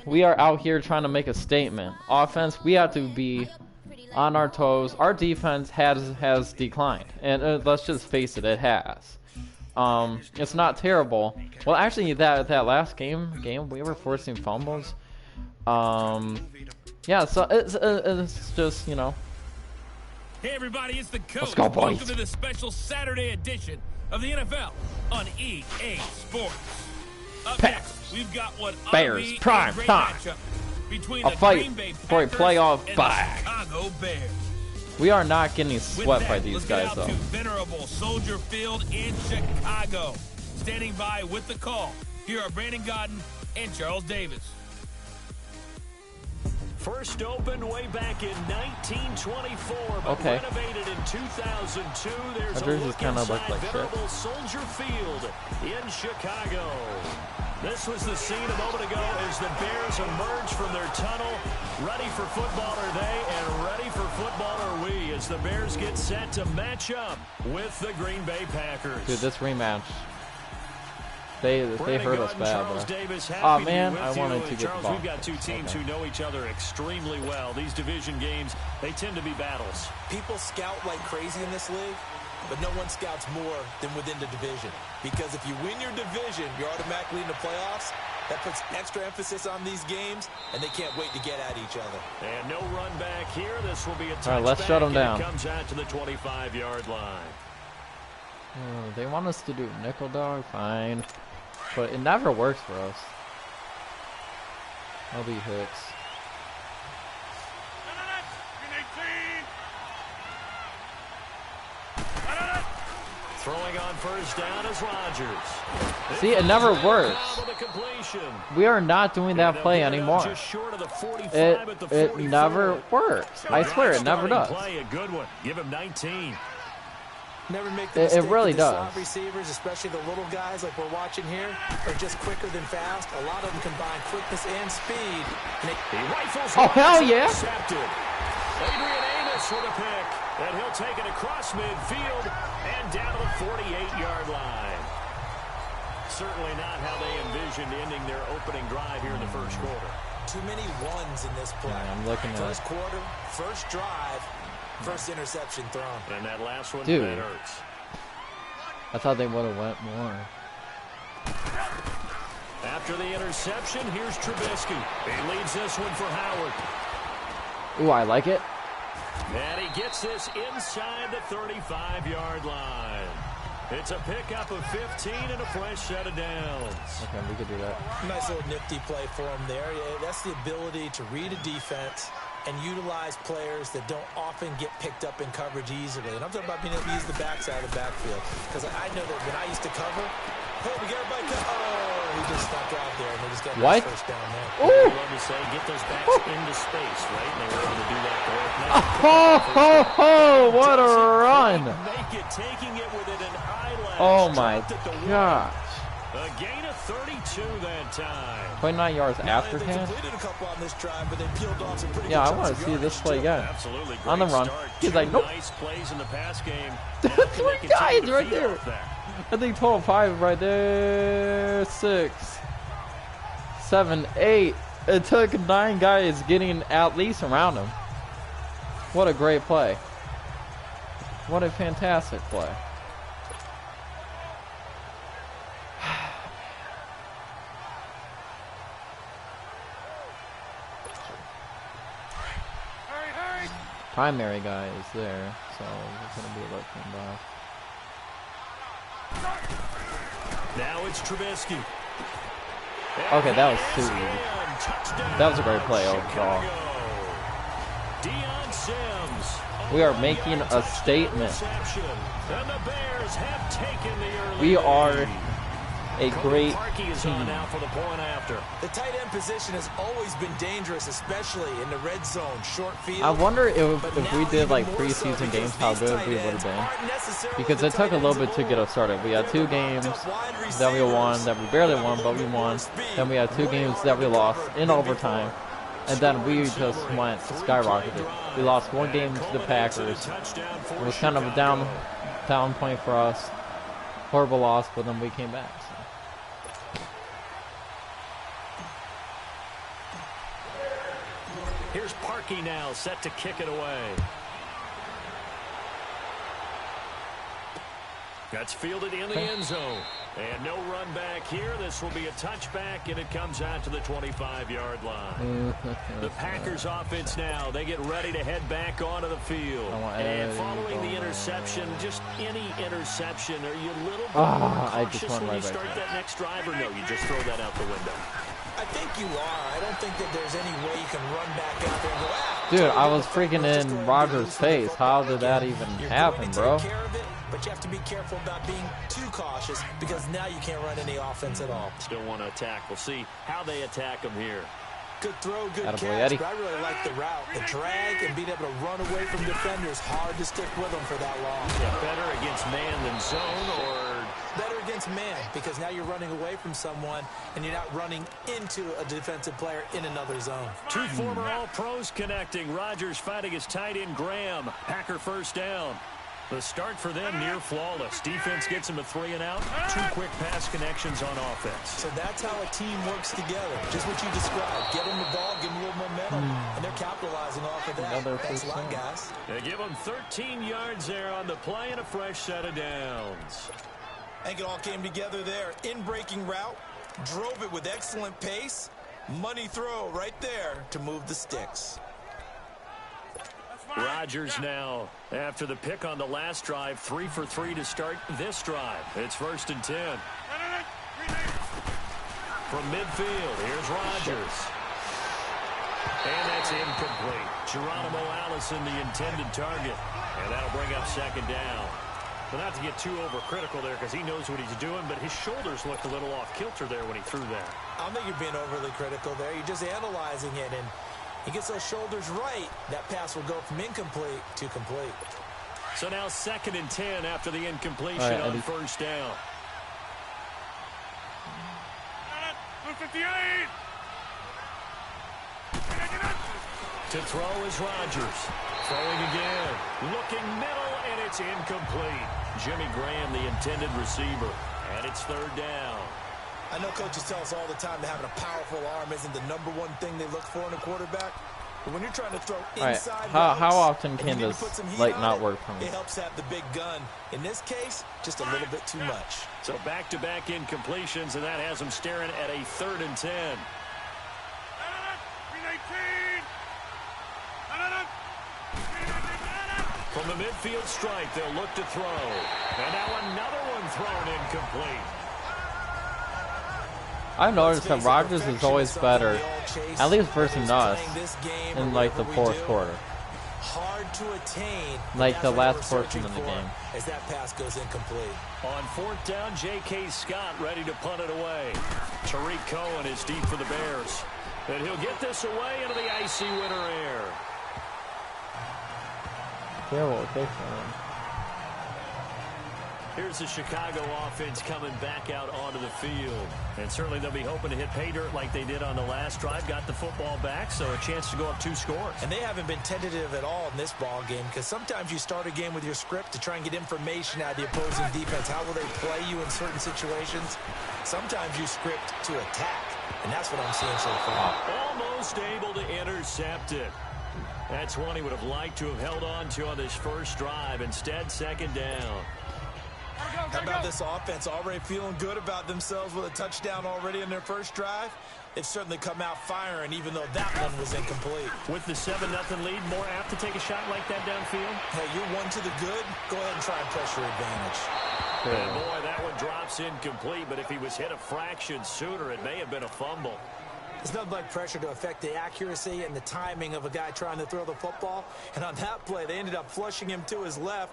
we are out here trying to make a statement. Offense, we have to be on our toes. Our defense has declined, and let's just face it, it has. It's not terrible. Well, actually, that last game we were forcing fumbles. Yeah, so it's just, you know. Hey everybody, it's the coach. Let's go, boys. Welcome to the special Saturday edition of the NFL on EA Sports. Up next, we've got what Bears prime time. Between a the fight Green Bay for a Packers playoff and bye. the Chicago Bears. We are not getting swept by these guys, let's though. get out to venerable Soldier Field in Chicago. Standing by with the call, here are Brandon Godden and Charles Davis. First opened way back in 1924, but renovated in 2002. There's a look inside venerable Soldier Field in Chicago. This was the scene a moment ago as the Bears emerge from their tunnel. Ready for football are they, and ready for football are we, as the Bears get set to match up with the Green Bay Packers. Dude, this rematch, they hurt us bad, oh man, I wanted to get the ball. We've got two teams who know each other extremely well. These division games, they tend to be battles. People scout like crazy in this league, but no one scouts more than within the division. Because if you win your division, you're automatically in the playoffs. That puts extra emphasis on these games, and they can't wait to get at each other. And no run back here. This will be a touchback. All right, let's shut them down. It comes out to the 25-yard line. Oh, they want us to do nickel dog, fine. But it never works for us. LB Hicks. Throwing on first down is Rodgers. See, it never works. We are not doing that play anymore. It never works. I swear it never does. A good one. Give him 19. Never make the mistake it really that the does. slot receivers, especially the little guys like we're watching here, are just quicker than fast. A lot of them combine quickness and speed. And he rifles. Oh, hell yeah. Intercepted. Adrian Amos with a pick. And he'll take it across midfield and down to the 48-yard line. Certainly not how they envisioned ending their opening drive here in the first quarter. Too many ones in this play. Yeah, I'm looking at first quarter, first drive, first interception thrown. And that last one, dude, that hurts. I thought they would have went more. After the interception, here's Trubisky. He leads this one for Howard. Ooh, I like it. And he gets this inside the 35-yard line. It's a pickup of 15 and a fresh set of downs. Okay, we could do that. Nice little nifty play for him there. That's the ability to read a defense and utilize players that don't often get picked up in coverage easily. And I'm talking about being able to use the backside of the backfield. Because I know that when I used to cover, hey, we got everybody he just stuck out there, and they just got the first down there. Ooh! I love to say, get those backs into space, right? And they were able to do that what a run! Make it, taking it with an eyelash. Oh my gosh. A gain of 32 that time. 29 yards after catch? Yeah, I want to see this play again. Absolutely. On the run. He's like, nope. Nice plays in the pass game. 3 guys right there. I think 12, 5 right there. 6, 7, 8. It took 9 guys getting at least around him. What a great play. What a fantastic play. Primary guy is there, so it's going to be looking back. Now it's Trubisky. Okay, that was too easy. That was a great play overall. Deion Sims. We are making a statement. And the Bears have taken the early We are lead. a great is on now for the point after. The tight end position has always been dangerous, especially in the red zone, short field. I wonder if we did like preseason games, how good we would have been. Because it took a little bit to get us started. We had 2 games that we won, that we barely won, but we won. Then we had 2 games that we lost in overtime. And then we just went skyrocketed. We lost 1 game to the Packers. It was kind of a down point for us. Horrible loss, but then we came back. So. Here's Parkey now, set to kick it away. That's fielded in the end zone. And no run back here. This will be a touchback, and it comes out to the 25-yard line. The Packers offense now, they get ready to head back onto the field. And following the interception, just any interception, are you a little bit more cautious when you start that next drive, or no, you just throw that out the window? I think you are. I don't think that there's any way you can run back out there and go, dude, I was freaking in Rodgers' face. How did that even happen, bro? But you have to be careful about being too cautious because now you can't run any offense at all. Still want to attack. We'll see how they attack them here. Good throw, good catch, Eddie. but I really like the route. The drag and being able to run away from defenders, hard to stick with them for that long. Yeah, better against man than zone, or better against man because now you're running away from someone and you're not running into a defensive player in another zone. 2 former All-Pros connecting. Rodgers fighting his tight end Graham. Packer first down. The start for them near flawless. Defense gets them a 3 and out. 2 quick pass connections on offense. So that's how a team works together. Just what you described. Get them the ball, give them a little momentum, and they're capitalizing off of that. Thanks a lot, guys. They give them 13 yards there on the play and a fresh set of downs. I think it all came together there. In-breaking route, drove it with excellent pace. Money throw right there to move the sticks. Rodgers now, after the pick on the last drive, 3 for 3 to start this drive. It's 1st and 10. From midfield, here's Rodgers. And that's incomplete. Geronimo Allison, the intended target. And that'll bring up 2nd down. Well, not to get too overcritical there because he knows what he's doing, but his shoulders looked a little off kilter there when he threw that. I don't think you're being overly critical there. You're just analyzing it, and he gets those shoulders right. That pass will go from incomplete to complete. So now 2nd and 10 after the incompletion on first down. 58. To throw is Rodgers. Throwing again. Looking middle, and it's incomplete. Jimmy Graham, the intended receiver. And it's 3rd down. I know coaches tell us all the time that having a powerful arm isn't the #1 thing they look for in a quarterback. But when you're trying to throw inside how often can this not work for me? It helps have the big gun. In this case, just a little bit too much. So back-to-back incompletions, and that has them staring at a 3rd and 10. From the midfield stripe, they'll look to throw. And now another one thrown incomplete. I've noticed that Rodgers is always better, at least versus us, in like the 4th quarter. Hard to attain. Like the last portion of the game. As that pass goes incomplete. On 4th down, J.K. Scott ready to punt it away. Tariq Cohen is deep for the Bears. And he'll get this away into the icy winter air. Here's the Chicago offense coming back out onto the field. And certainly they'll be hoping to hit pay dirt like they did on the last drive. Got the football back, so a chance to go up 2 scores. And they haven't been tentative at all in this ball game because sometimes you start a game with your script to try and get information out of the opposing defense. How will they play you in certain situations? Sometimes you script to attack, and that's what I'm seeing so far. Almost able to intercept it. That's one he would have liked to have held on to on this first drive. Instead, 2nd down. How about this offense already feeling good about themselves with a touchdown already in their first drive? They've certainly come out firing, even though that one was incomplete. With the 7-0 lead, more apt to take a shot like that downfield? Hey, you're 1 to the good. Go ahead and try and pressure advantage. And boy, that one drops incomplete, but if he was hit a fraction sooner, it may have been a fumble. There's nothing like pressure to affect the accuracy and the timing of a guy trying to throw the football. And on that play, they ended up flushing him to his left,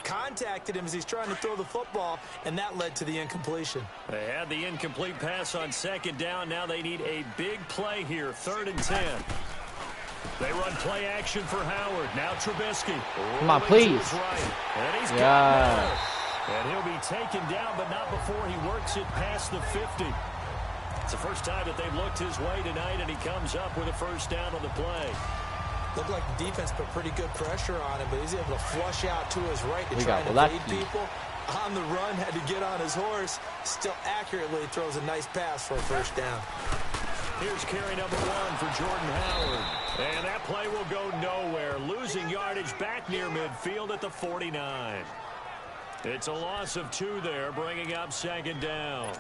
contacted him as he's trying to throw the football, and that led to the incompletion. They had the incomplete pass on 2nd down. Now they need a big play here, 3rd and 10. They run play action for Howard. Now Trubisky. Come on, please. Right. And he's got it. And he'll be taken down, but not before he works it past the 50. It's the first time that they've looked his way tonight, and he comes up with a 1st down on the play. Looked like the defense put pretty good pressure on him, but he's able to flush out to his right to try and evade people. On the run, had to get on his horse. Still accurately throws a nice pass for a 1st down. Here's carry number 1 for Jordan Howard. And that play will go nowhere. Losing yardage back near midfield at the 49. It's a loss of 2 there, bringing up 2nd down.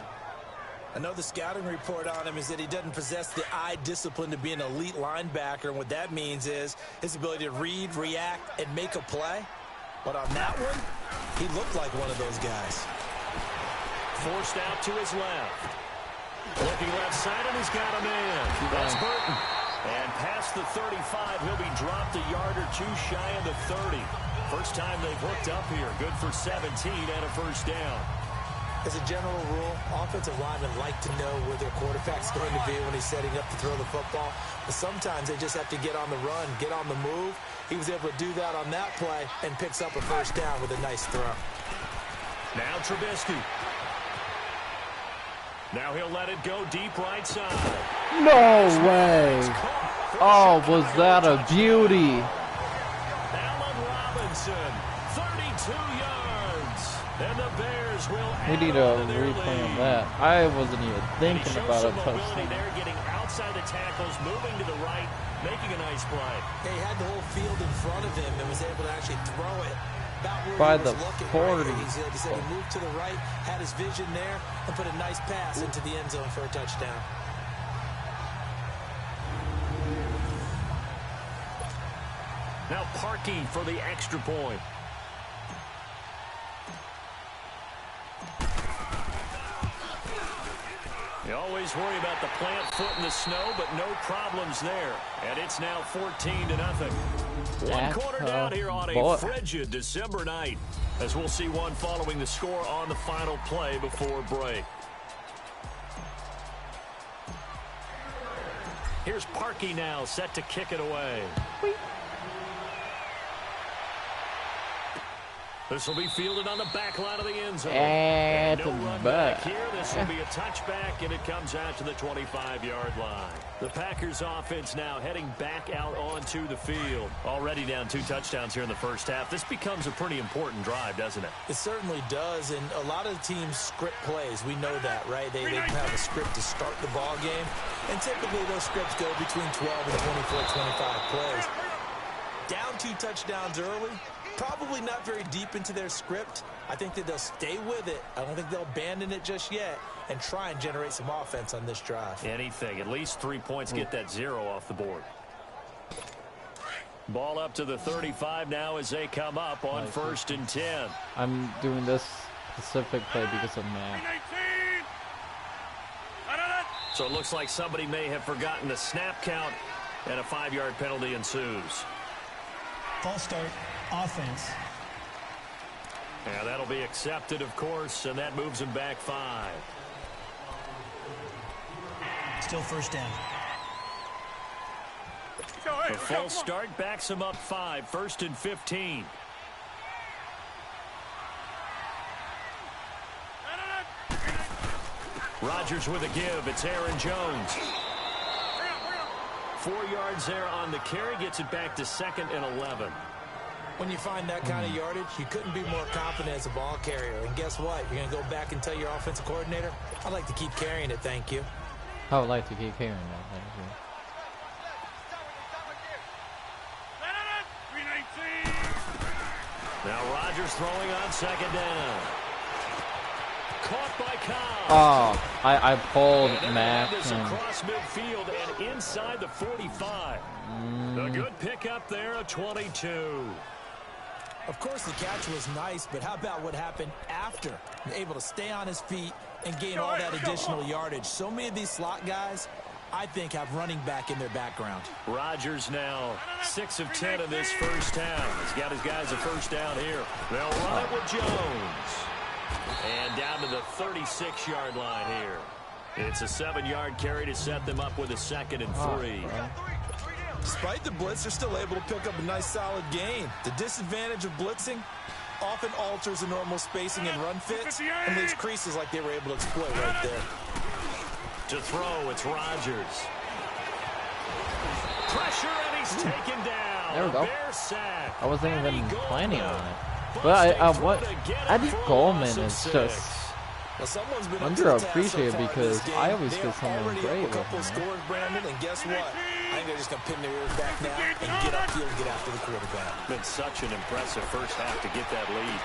I know the scouting report on him is that he doesn't possess the eye discipline to be an elite linebacker. And what that means is his ability to read, react, and make a play. But on that one, he looked like one of those guys. Forced out to his left. Looking left side, and he's got a man. That's Burton. And past the 35, he'll be dropped a yard or 2 shy of the 30. First time they've hooked up here. Good for 17 and a 1st down. As a general rule, offensive linemen like to know where their quarterback's going to be when he's setting up to throw the football. But sometimes they just have to get on the run, get on the move. He was able to do that on that play and picks up a 1st down with a nice throw. Now Trubisky. Now he'll let it go deep right side. No way. Oh, was that a beauty? Allen Robinson, 32 yards. And the Bears will We need a replay on that. I wasn't even thinking about a touchdown. They're getting outside the tackles, moving to the right, making a nice play. He had the whole field in front of him and was able to actually throw it about where by he the was looking. 40. Right. He said he moved to the right, had his vision there, and put a nice pass into the end zone for a touchdown. Now Parkey for the extra point. You always worry about the plant foot in the snow, but no problems there. And it's now 14-0. One quarter down here on a frigid December night, as we'll see one following the score on the final play before break. Here's Parkey now, set to kick it away. This will be fielded on the back line of the end zone. And no run back here. This will be a touchback, and it comes out to the 25-yard line. The Packers offense now heading back out onto the field. Already down 2 touchdowns here in the first half. This becomes a pretty important drive, doesn't it? It certainly does, and a lot of teams script plays. We know that, right? They have a script to start the ball game, and typically those scripts go between 12 and 24, 25 plays. Down 2 touchdowns early. Probably not very deep into their script. I think that they'll stay with it. I don't think they'll abandon it just yet and try and generate some offense on this drive. Anything. At least 3 points. Get that 0 off the board. Ball up to the 35 now as they come up on 1st and 10. I'm doing this specific play because of Matt. So it looks like somebody may have forgotten the snap count, and a 5-yard penalty ensues. False start. Offense. Yeah, that'll be accepted, of course, and that moves him back 5. Still first down. The false start backs him up 5, 1st and 15. Rodgers with a give. It's Aaron Jones. 4 yards there on the carry. Gets it back to 2nd and 11. When you find that kind of yardage, you couldn't be more confident as a ball carrier. And guess what? You're going to go back and tell your offensive coordinator, I'd like to keep carrying it, thank you. I would like to keep carrying that, thank you. Now Rodgers throwing on 2nd down. Caught by Cobb. Oh, I pulled Matt. Across midfield and inside the 45. A good pickup there, a 22. Of course, the catch was nice, but how about what happened after? Able to stay on his feet and gain all that additional yardage. So many of these slot guys, I think, have running back in their background. Rodgers now 6 of 10 in this first half. He's got his guys a first down here. They'll run it with Jones. And down to the 36-yard line here. It's a 7-yard carry to set them up with a 2nd and 3. Despite the blitz, they're still able to pick up a nice solid gain. The disadvantage of blitzing often alters the normal spacing and run fits and leaves creases like they were able to exploit right there. To throw, it's Rodgers. Pressure, and he's taken down. There we go. Bear sack. I wasn't even planning on it. But Eddie Goldman is just underappreciated because I always get something great with him. Scores, Brandon, and guess what? I think they're just going to pin their ears back now and get upfield and get after the quarterback. Been such an impressive first half to get that lead.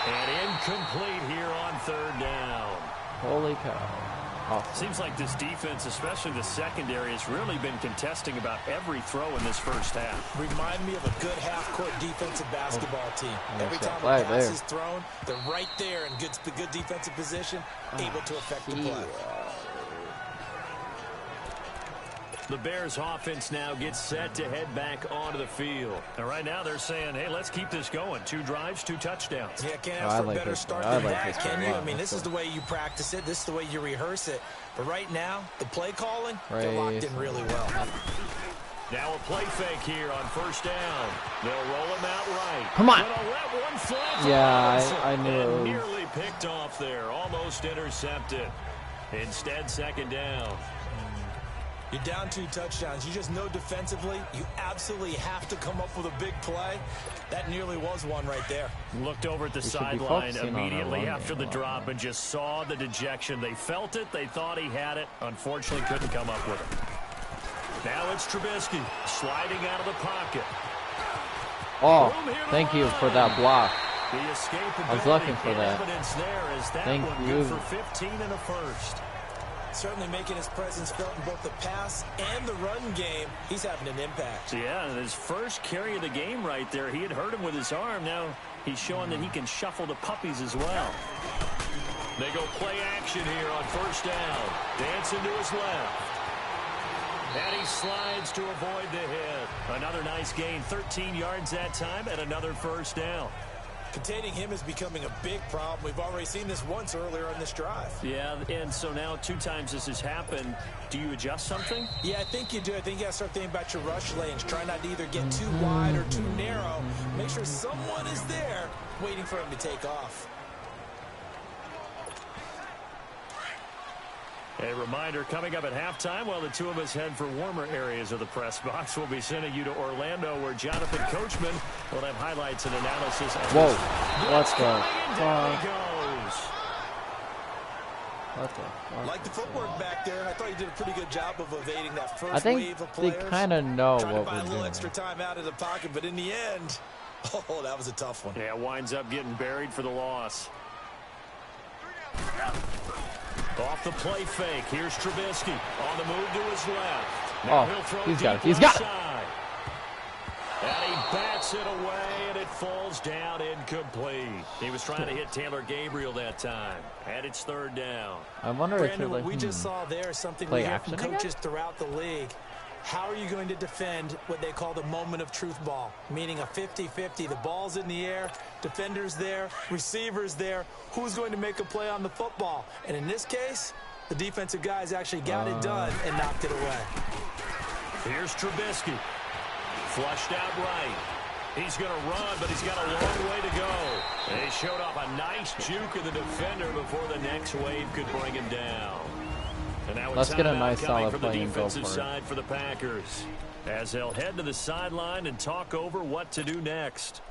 And incomplete here on 3rd down. Holy cow. Awesome. Seems like this defense, especially the secondary, has really been contesting about every throw in this first half. Remind me of a good half-court defensive basketball team. Every time a pass is thrown, they're right there in good defensive position, able to affect the play. The Bears offense now gets set to head back onto the field. And right now they're saying, hey, let's keep this going. 2 drives, 2 touchdowns. Yeah, can't ask for a better start than that, can you? I mean, this is the way you practice it. This is the way you rehearse it. But right now, the play calling, they're locked in really well. Now a play fake here on 1st down. They'll roll him out right. Come on. Let one fly. Yeah, I knew. And nearly picked off there. Almost intercepted. Instead, 2nd down. You're down 2 touchdowns. You just know defensively you absolutely have to come up with a big play. That nearly was one right there. Looked over at the sideline immediately after the drop and just saw the dejection. They felt it. They thought he had it. Unfortunately, couldn't come up with it. Now it's Trubisky sliding out of the pocket. Oh, thank you for that block. I was looking for that. Thank you. For 15 and a first. Certainly making his presence felt in both the pass and the run game. He's having an impact. Yeah, and his first carry of the game right there, he had hurt him with his arm. Now he's showing that he can shuffle the puppies as well. They go play action here on 1st down. Dancing to his left. And he slides to avoid the hit. Another nice gain, 13 yards that time, and another first down. Containing him is becoming a big problem. We've already seen this once earlier on this drive. Yeah, and so now 2 times this has happened. Do you adjust something? Yeah, I think you do. I think you got to start thinking about your rush lanes. Try not to either get too wide or too narrow. Make sure someone is there waiting for him to take off. A reminder coming up at halftime while the two of us head for warmer areas of the press box. We'll be sending you to Orlando where Jonathan Coachman will have highlights and analysis. Whoa, let's go. Down he goes. What the fuck? Like the footwork back there, I thought he did a pretty good job of evading that first I think wave of they players. kind of know Trying to what buy we're a little doing. extra time out of the pocket, but in the end, oh, that was a tough one. Yeah, winds up getting buried for the loss. Off the play fake. Here's Trubisky on the move to his left. Now he'll throw he's got it. deep He's got left it. side. And he bats it away, and it falls down incomplete. He was trying to hit Taylor Gabriel that time. And it's third down. I wonder if Brandon, they're what like, we just saw there is something play we hear from action coaches throughout the league. How are you going to defend what they call the moment of truth ball, meaning a 50-50? The ball's in the air, defenders there, receivers there. Who's going to make a play on the football? And in this case, the defensive guys actually got it done and knocked it away. Here's Trubisky. Flushed out right. He's going to run, but he's got a long way to go. And he showed off a nice juke of the defender before the next wave could bring him down. And now let's get a nice solid from the play and go defensive for it. side for the Packers, as they'll head to the sideline and talk over what to do next.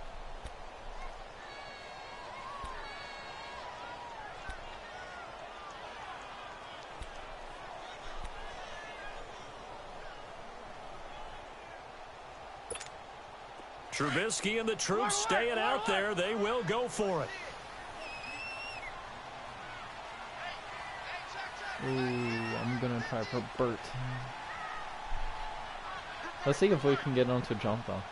Trubisky and the troops staying out there. They will go for it. Ooh, I'm gonna try for Burt. Let's see if we can get him to jump though.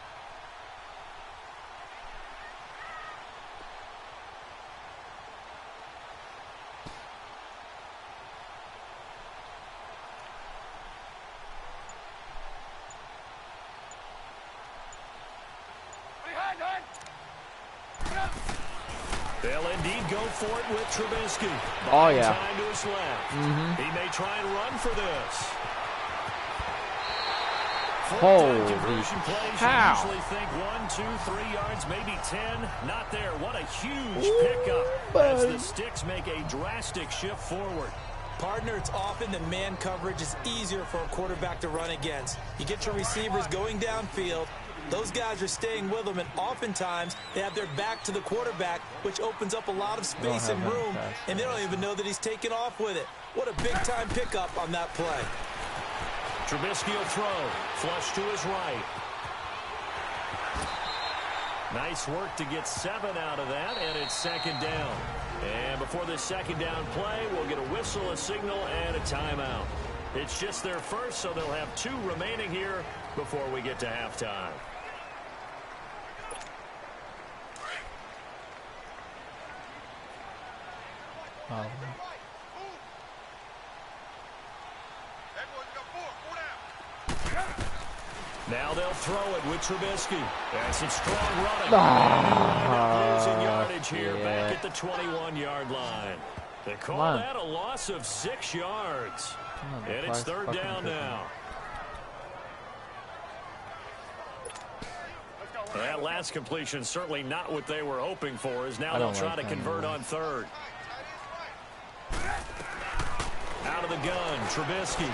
They'll indeed go for it with Trubisky. Oh, yeah. Time to his left. He may try and run for this. Holy Conversion plays, cow. you usually think 1, 2, 3 yards, maybe 10. Not there. What a huge pickup as the sticks make a drastic shift forward. Partner, it's often that man coverage is easier for a quarterback to run against. You get your receivers going downfield. Those guys are staying with them, and oftentimes they have their back to the quarterback, which opens up a lot of space and room, and they don't even know that he's taken off with it. What a big-time pickup on that play. Trubisky will throw. Flush to his right. Nice work to get 7 out of that, and it's second down. And before this second down play, we'll get a whistle, a signal, and a timeout. It's just their first, so they'll have 2 remaining here before we get to halftime. Now they'll throw it with Trubisky. And some strong running. Losing yardage here back at the 21-yard line. They call that a loss of 6 yards. And it's third down now. That last completion certainly not what they were hoping for, as now they'll try to convert on third. Out of the gun, Trubisky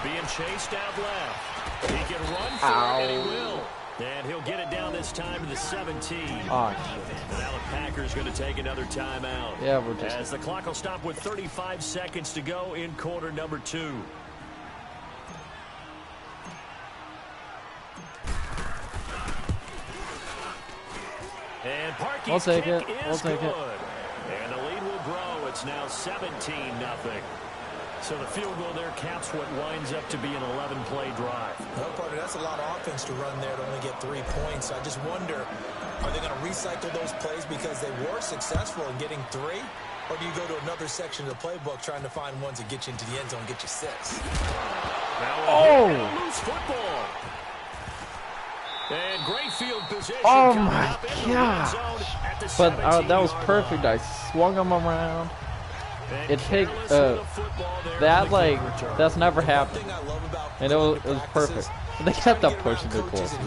being chased out left. He can run for it, and he will. And he'll get it down this time to the 17. Oh, shit. And now the Packers going to take another timeout. Yeah, we're just... As the clock will stop with 35 seconds to go in quarter number 2. And Parkey's kick is good. And the lead will grow. It's now 17-0. So the field goal there caps what winds up to be an 11-play drive. No, partner, that's a lot of offense to run there to only get 3 points. I just wonder, are they going to recycle those plays because they were successful in getting 3? Or do you go to another section of the playbook trying to find ones that get you into the end zone and get you 6? Oh! Loose football. And great field position. Oh my gosh. But that was perfect. I swung him around. It takes that's never happened. And it was perfect. They kept up pushing the courses.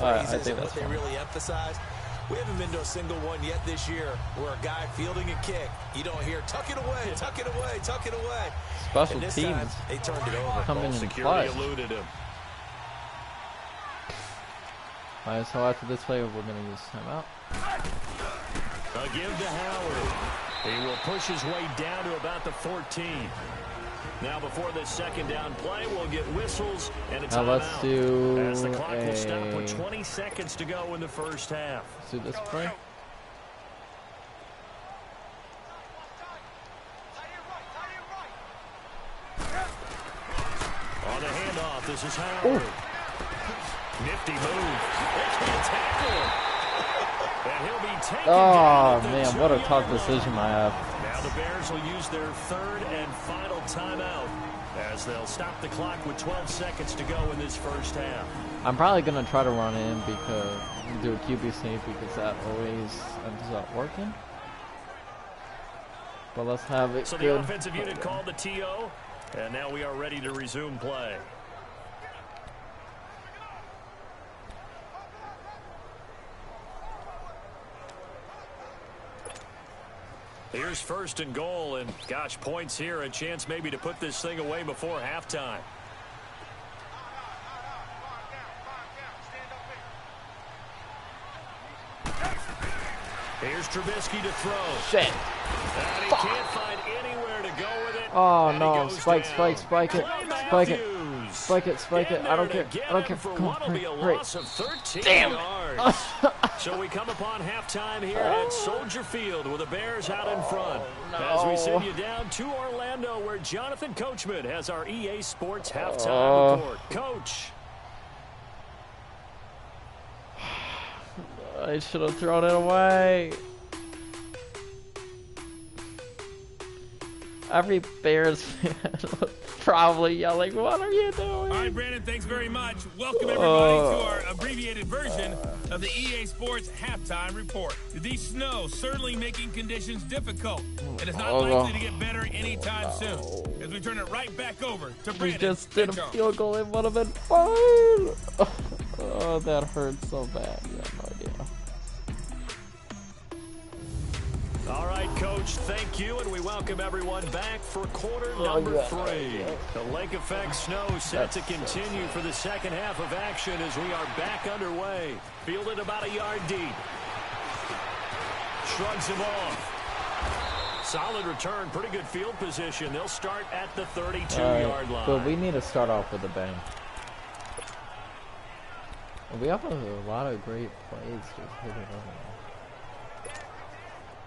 I think that's fine. We haven't been to a single one yet this year where a guy fielding a kick, you don't hear tuck it away, tuck it away, tuck it away. Special teams they turned it over. Coming in clutch. Alright, so after this play, we're going to use timeout. A give to Howard. He will push his way down to about the 14. Now before this second down play, we'll get whistles and a timeout. Now let's do as the clock will stop with 20 seconds to go in the first half. Let's do this play. On the handoff, this is Howard. Nifty move. They can't tackle him. And he'll be taken down man, what a tough decision I have. Now the Bears will use their third and final timeout as they'll stop the clock with 12 seconds to go in this first half. I'm probably going to try to run in because do a QB sneak because that always ends up working. But let's have it So good. The offensive unit called the TO, and now we are ready to resume play. Here's first and goal, and gosh, points here, a chance maybe to put this thing away before halftime. Here's Trubisky to throw. Shit. And he can't find anywhere to go with it. Oh no, spike it. Spike it. I don't care. Come on, great. Damn. So we come upon halftime here at Soldier Field with the Bears out in front. As we send you down to Orlando where Jonathan Coachman has our EA Sports halftime report. Coach. I should have thrown it away. Every Bears fan was probably yelling, "What are you doing?" All right, Brandon, thanks very much. Welcome, everybody, to our abbreviated version of the EA Sports Halftime Report. These snow certainly making conditions difficult, and it's not likely to get better anytime soon. As we turn it right back over to Brandon. We just did a field goal. It would have been fun. Oh, that hurts so bad. You have no idea. All right, Coach, thank you, and we welcome everyone back for quarter number 3. The lake effect snow set to continue for the second half of action as we are back underway. Fielded about a yard deep. Shrugs him off. Solid return, pretty good field position. They'll start at the 32-yard line. But we need to start off with a bang. We have a lot of great plays just hit it over.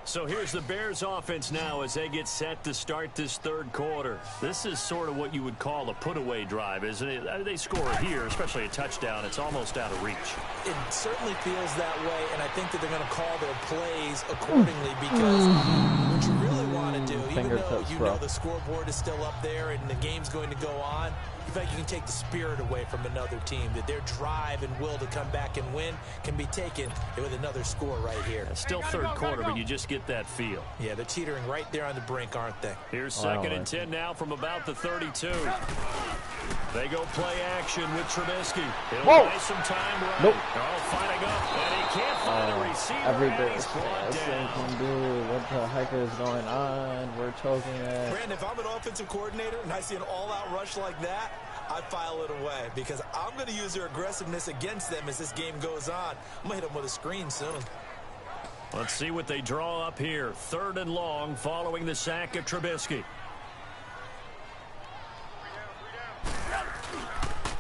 So here's the Bears offense now as they get set to start this third quarter. This is sort of what you would call a put-away drive, isn't it? They score here, especially a touchdown. It's almost out of reach. It certainly feels that way, and I think that they're going to call their plays accordingly because what you really want to do, even though you know the scoreboard is still up there and the game's going to go on, you feel like you can take the spirit away from another team, that their drive and will to come back and win can be taken with another score right here. It's still third quarter, but you just get that feel. Yeah, they're teetering right there on the brink, aren't they? Here's second and 10 now from about the 32. They go play action with Trubisky. He'll buy some time right. Nope. Fighting up, and he can't find a receiver. Every Bears fan can do. What the heck is going on? We're choking it. Brandon, if I'm an offensive coordinator and I see an all-out rush like that, I file it away because I'm going to use their aggressiveness against them as this game goes on. I'm going to hit them with a screen soon. Let's see what they draw up here. Third and long following the sack of Trubisky.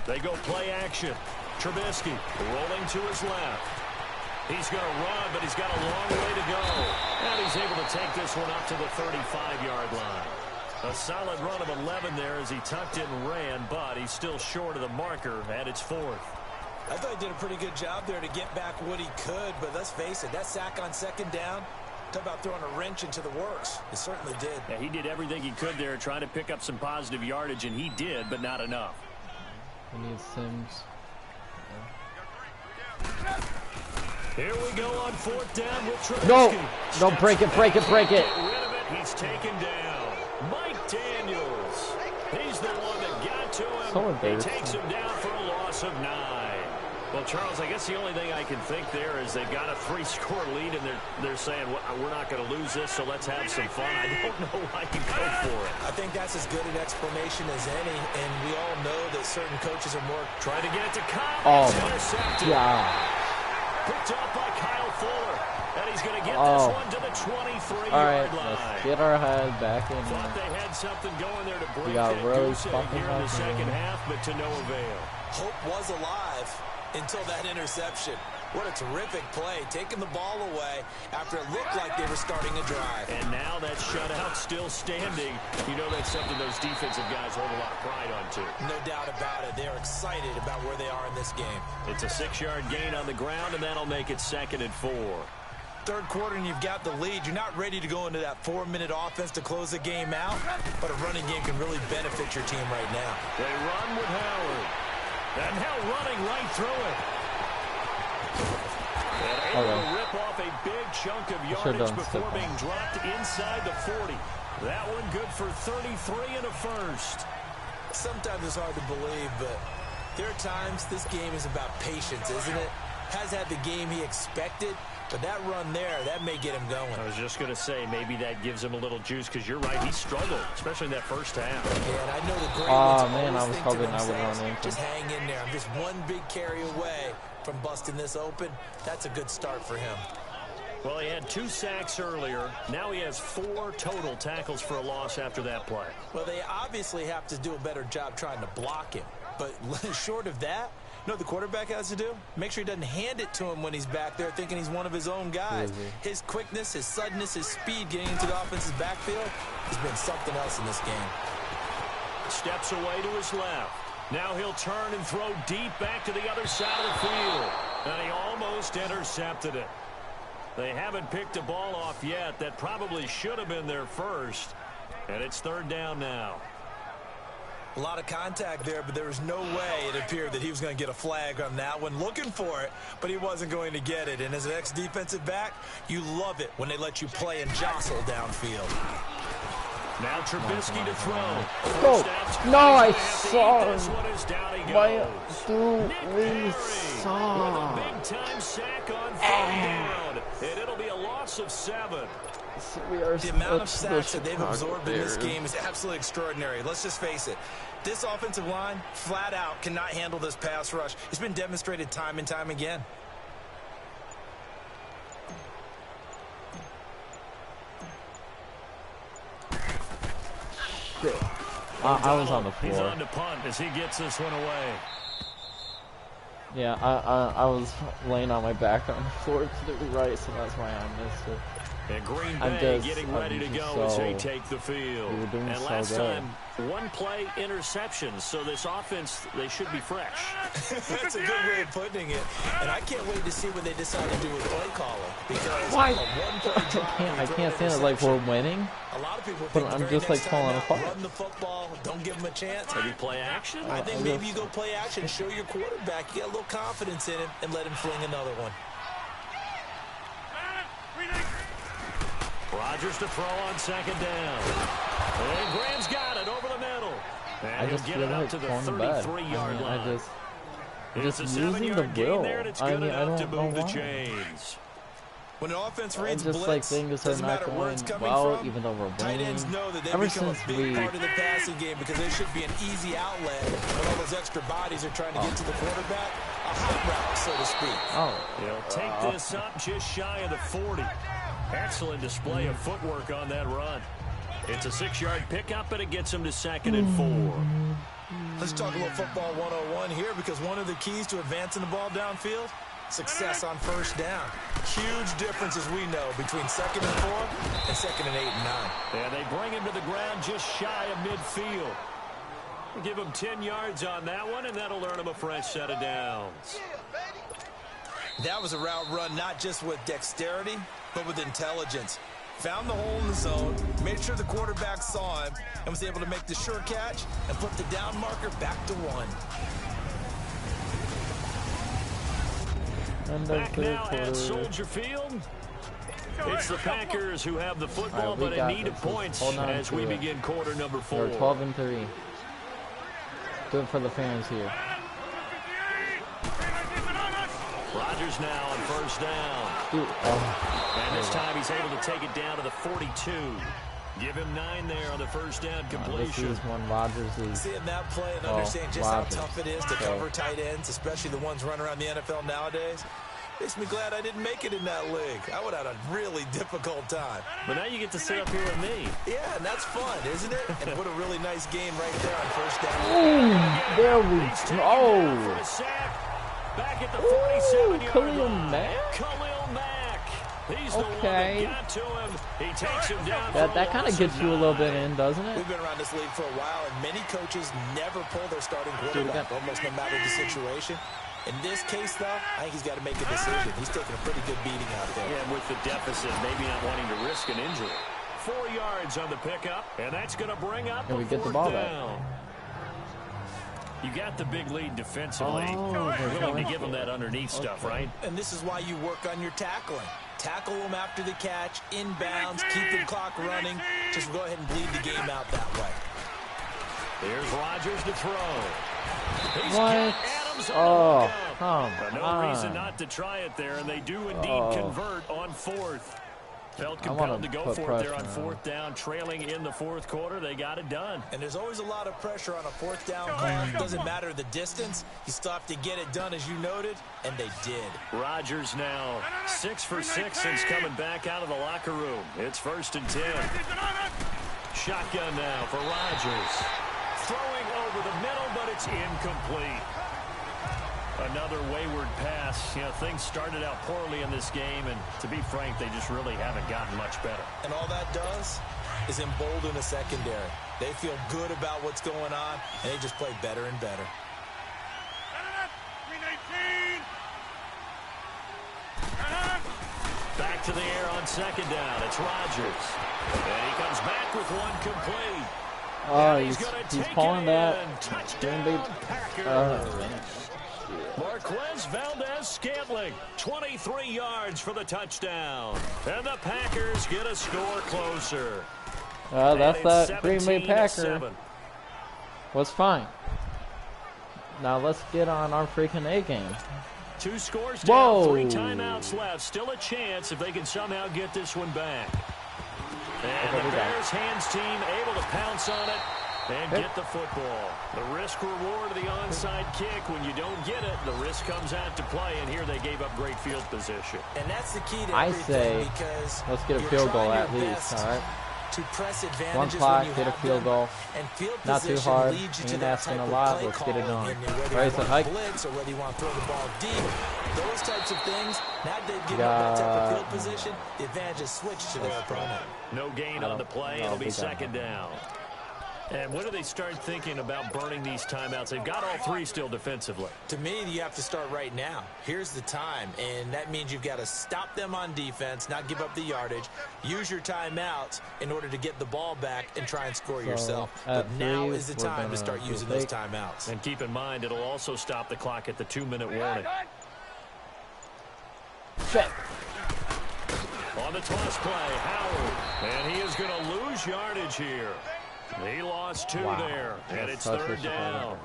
They go play action. Trubisky rolling to his left. He's going to run, but he's got a long way to go. And he's able to take this one up to the 35-yard line. A solid run of 11 there as he tucked it and ran, but he's still short of the marker at its 4th. I thought he did a pretty good job there to get back what he could, but let's face it, that sack on second down, Talk about throwing a wrench into the works. He certainly did. Yeah, he did everything he could there, trying to pick up some positive yardage, and he did, but not enough. We need Sims. Here we go on 4th down with Trubisky. No! Don't break it, break it, break it! Get rid of it. He's taken down. Mike Daniels. He's the one that got to him. He takes him down for a loss of 9. Well, Charles, I guess the only thing I can think there is they've got a 3-score lead, and they're saying, well, we're not going to lose this, so let's have some fun. I don't know why you go for it. I think that's as good an explanation as any, and we all know that certain coaches are more trying to get it to Cobb. Oh, intercepted. yeah. Picked up by Kyle Fuller, and he's going to get this one to the 23-yard line. Let's get our head back in. Thought they had something going there to break that really fucking here in the second half, but to no avail. Hope was alive until that interception. What a terrific play, taking the ball away after it looked like they were starting a drive. And now that shutout still standing. You know that's something those defensive guys hold a lot of pride on, too. No doubt about it. They're excited about where they are in this game. It's a 6-yard gain on the ground, and that'll make it 2nd and 4. Third quarter, and you've got the lead. You're not ready to go into that 4-minute offense to close the game out, but a running game can really benefit your team right now. They run with Howard. And now running right through it. And able to rip off a big chunk of yardage before being dropped inside the 40. That one good for 33 and a first. Sometimes it's hard to believe, but there are times this game is about patience, isn't it? Has had the game he expected, but that run there, that may get him going. I was just going to say, maybe that gives him a little juice, because you're right, he struggled, especially in that first half. Yeah, and I know the great man, I was hoping I would run into. Just hang in there. I'm just one big carry away from busting this open. That's a good start for him. Well, he had 2 sacks earlier. Now he has 4 total tackles for a loss after that play. Well, they obviously have to do a better job trying to block him. But short of that, you know what the quarterback has to do? Make sure he doesn't hand it to him when he's back there thinking he's one of his own guys. His quickness, his suddenness, his speed getting into the offense's backfield has been something else in this game. Steps away to his left. Now he'll turn and throw deep back to the other side of the field. And he almost intercepted it. They haven't picked a ball off yet. That probably should have been their first. And it's 3rd down now. A lot of contact there, but there was no way it appeared that he was going to get a flag on that one. Looking for it, but he wasn't going to get it. And as an ex-defensive back, you love it when they let you play and jostle downfield. Now Trubisky to throw. No, I saw him. We saw. With a big-time sack on 3rd down. And it'll be a loss of 7. The amount of sacks that they've absorbed in this game is absolutely extraordinary. Let's just face it. This offensive line, flat out, cannot handle this pass rush. It's been demonstrated time and time again. I was on the floor. He's on to punt as he gets this one away. Yeah, I was laying on my back on the floor to the right, so that's why I missed it. And Green Bay getting ready to go as they take the field. And last time, 1 play interception. So this offense, they should be fresh. That's a good way of putting it. And I can't wait to see what they decide to do with play calling. Because why? I can't stand it like we're winning. A lot of people but I'm just like falling apart. Run the football, don't give them a chance. Maybe play action? I think maybe you go play action, show your quarterback, you get a little confidence in him, and let him fling another one. Rodgers to throw on 2nd down. And Graham's got it over the middle. And he'll get it up to the 33-yard line. Just losing the will. I mean, I don't know why. Chains. When an offense reads just blitz, like things are not going well, even though we're tight winning. ends know that they Ever become since a big part of the passing game because they should be an easy outlet when all those extra bodies are trying to get to the quarterback. A hot route, so to speak. He'll take this up just shy of the 40. Excellent display of footwork on that run. It's a 6-yard pickup, and it gets him to 2nd and 4. Let's talk about football 101 here because one of the keys to advancing the ball downfield, success on 1st down. Huge difference, as we know, between 2nd and 4 and 2nd and 8 and 9. And they bring him to the ground just shy of midfield. We'll give him 10 yards on that one, and that'll earn him a fresh set of downs. That was a route run not just with dexterity, but with intelligence. Found the hole in the zone, made sure the quarterback saw him, and was able to make the sure catch and put the down marker back to 1. Back now at Soldier Field. It's the Packers who have the football, but in need of points as we begin quarter number 4. We're 12-3. Do it for the fans here. Rodgers now on first down. And this time he's able to take it down to the 42. Give him 9 there on the first down completion. This is when Rodgers is... Seeing that play and understanding just how tough it is to cover tight ends, especially the ones running around the NFL nowadays, makes me glad I didn't make it in that league. I would have had a really difficult time. But now you get to sit up here with me. Yeah, and that's fun, isn't it? And put a really nice game right there on first down. Ooh, there we go. Back at the 47-yard line. Mack? Khalil Mack. He's the one that got to him. He takes him down. That kind of gets you a little bit in, doesn't it? We've been around this league for a while, and many coaches never pull their starting quarterback, almost no matter the situation. In this case, though, I think he's got to make a decision. He's taking a pretty good beating out there. Yeah, with the deficit, maybe not wanting to risk an injury. 4 yards on the pickup, and that's going to bring up and we get the ball back. You got the big lead defensively. You're willing to give them that underneath stuff, right? And this is why you work on your tackling. Tackle them after the catch, inbounds, keep the clock running. Just go ahead and bleed the game out that way. Here's Rodgers to throw. He's what? Oh, come on. No reason not to try it there, and they do indeed convert on 4th. Felt compelled to go for it there on 4th down, trailing in the 4th quarter. They got it done. And there's always a lot of pressure on a 4th down call. Doesn't matter the distance. You still have to get it done, as you noted, and they did. Rodgers now 6 for 6 since coming back out of the locker room. It's 1st and 10. Shotgun now for Rodgers. Throwing over the middle, but it's incomplete. Another wayward pass. You know, things started out poorly in this game, and to be frank, they just really haven't gotten much better. And all that does is embolden the secondary. They feel good about what's going on, and they just play better and better. Back to the air on 2nd down. It's Rodgers. And he comes back with one complete. Oh, he's calling that. Touchdown, Packers. Marquez Valdez-Scantling, 23 yards for the touchdown. And the Packers get a score closer. That's that Green Bay Packer. Was fine. Now let's get on our freaking A game. 2 scores down, 3 timeouts left. Still a chance if they can somehow get this one back. And the Bears hands team able to pounce on it and get the football. The risk reward of the onside kick. When you don't get it, the risk comes out to play, and here they gave up great field position. And that's the key to everything. Let's get a field goal at least, all right? To press advantages one clock, get a field goal. And field not too hard. Ain't asking a lot. Let's get it on. Raise the hike. Blitz or whether you want to throw the ball deep. Those types of things. Now they give up that type of field position. The advantage is switched to their opponent. No gain on the play. It'll be 2nd down. And when do they start thinking about burning these timeouts? They've got all 3 still defensively. To me, you have to start right now. Here's the time, and that means you've got to stop them on defense, not give up the yardage, use your timeouts in order to get the ball back and try and score yourself. But now is the time to start using those timeouts. And keep in mind, it'll also stop the clock at the 2-minute warning. Check. On the toss play, Howard. And he is going to lose yardage here. He lost 2 there, and it's 3rd down.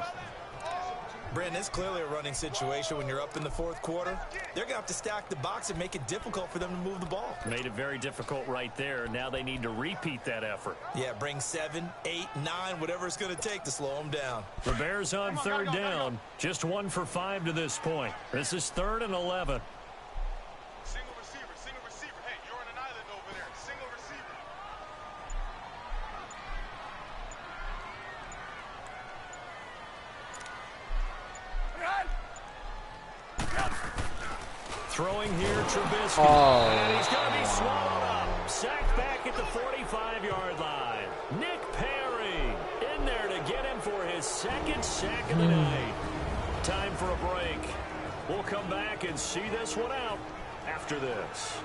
Brandon, it's clearly a running situation when you're up in the 4th quarter. They're going to have to stack the box and make it difficult for them to move the ball. Made it very difficult right there. Now they need to repeat that effort. Yeah, bring 7, 8, 9, whatever it's going to take to slow them down. The Bears on 3rd down. Just 1 for 5 to this point. This is 3rd and 11. Single receiver. Hey, you're on an island over there. Single receiver. Throwing here, Trubisky. And he's going to be swallowed up. Sacked back at the 45-yard line. Nick Perry in there to get him for his 2nd sack of the night. Time for a break. We'll come back and see this one out after this.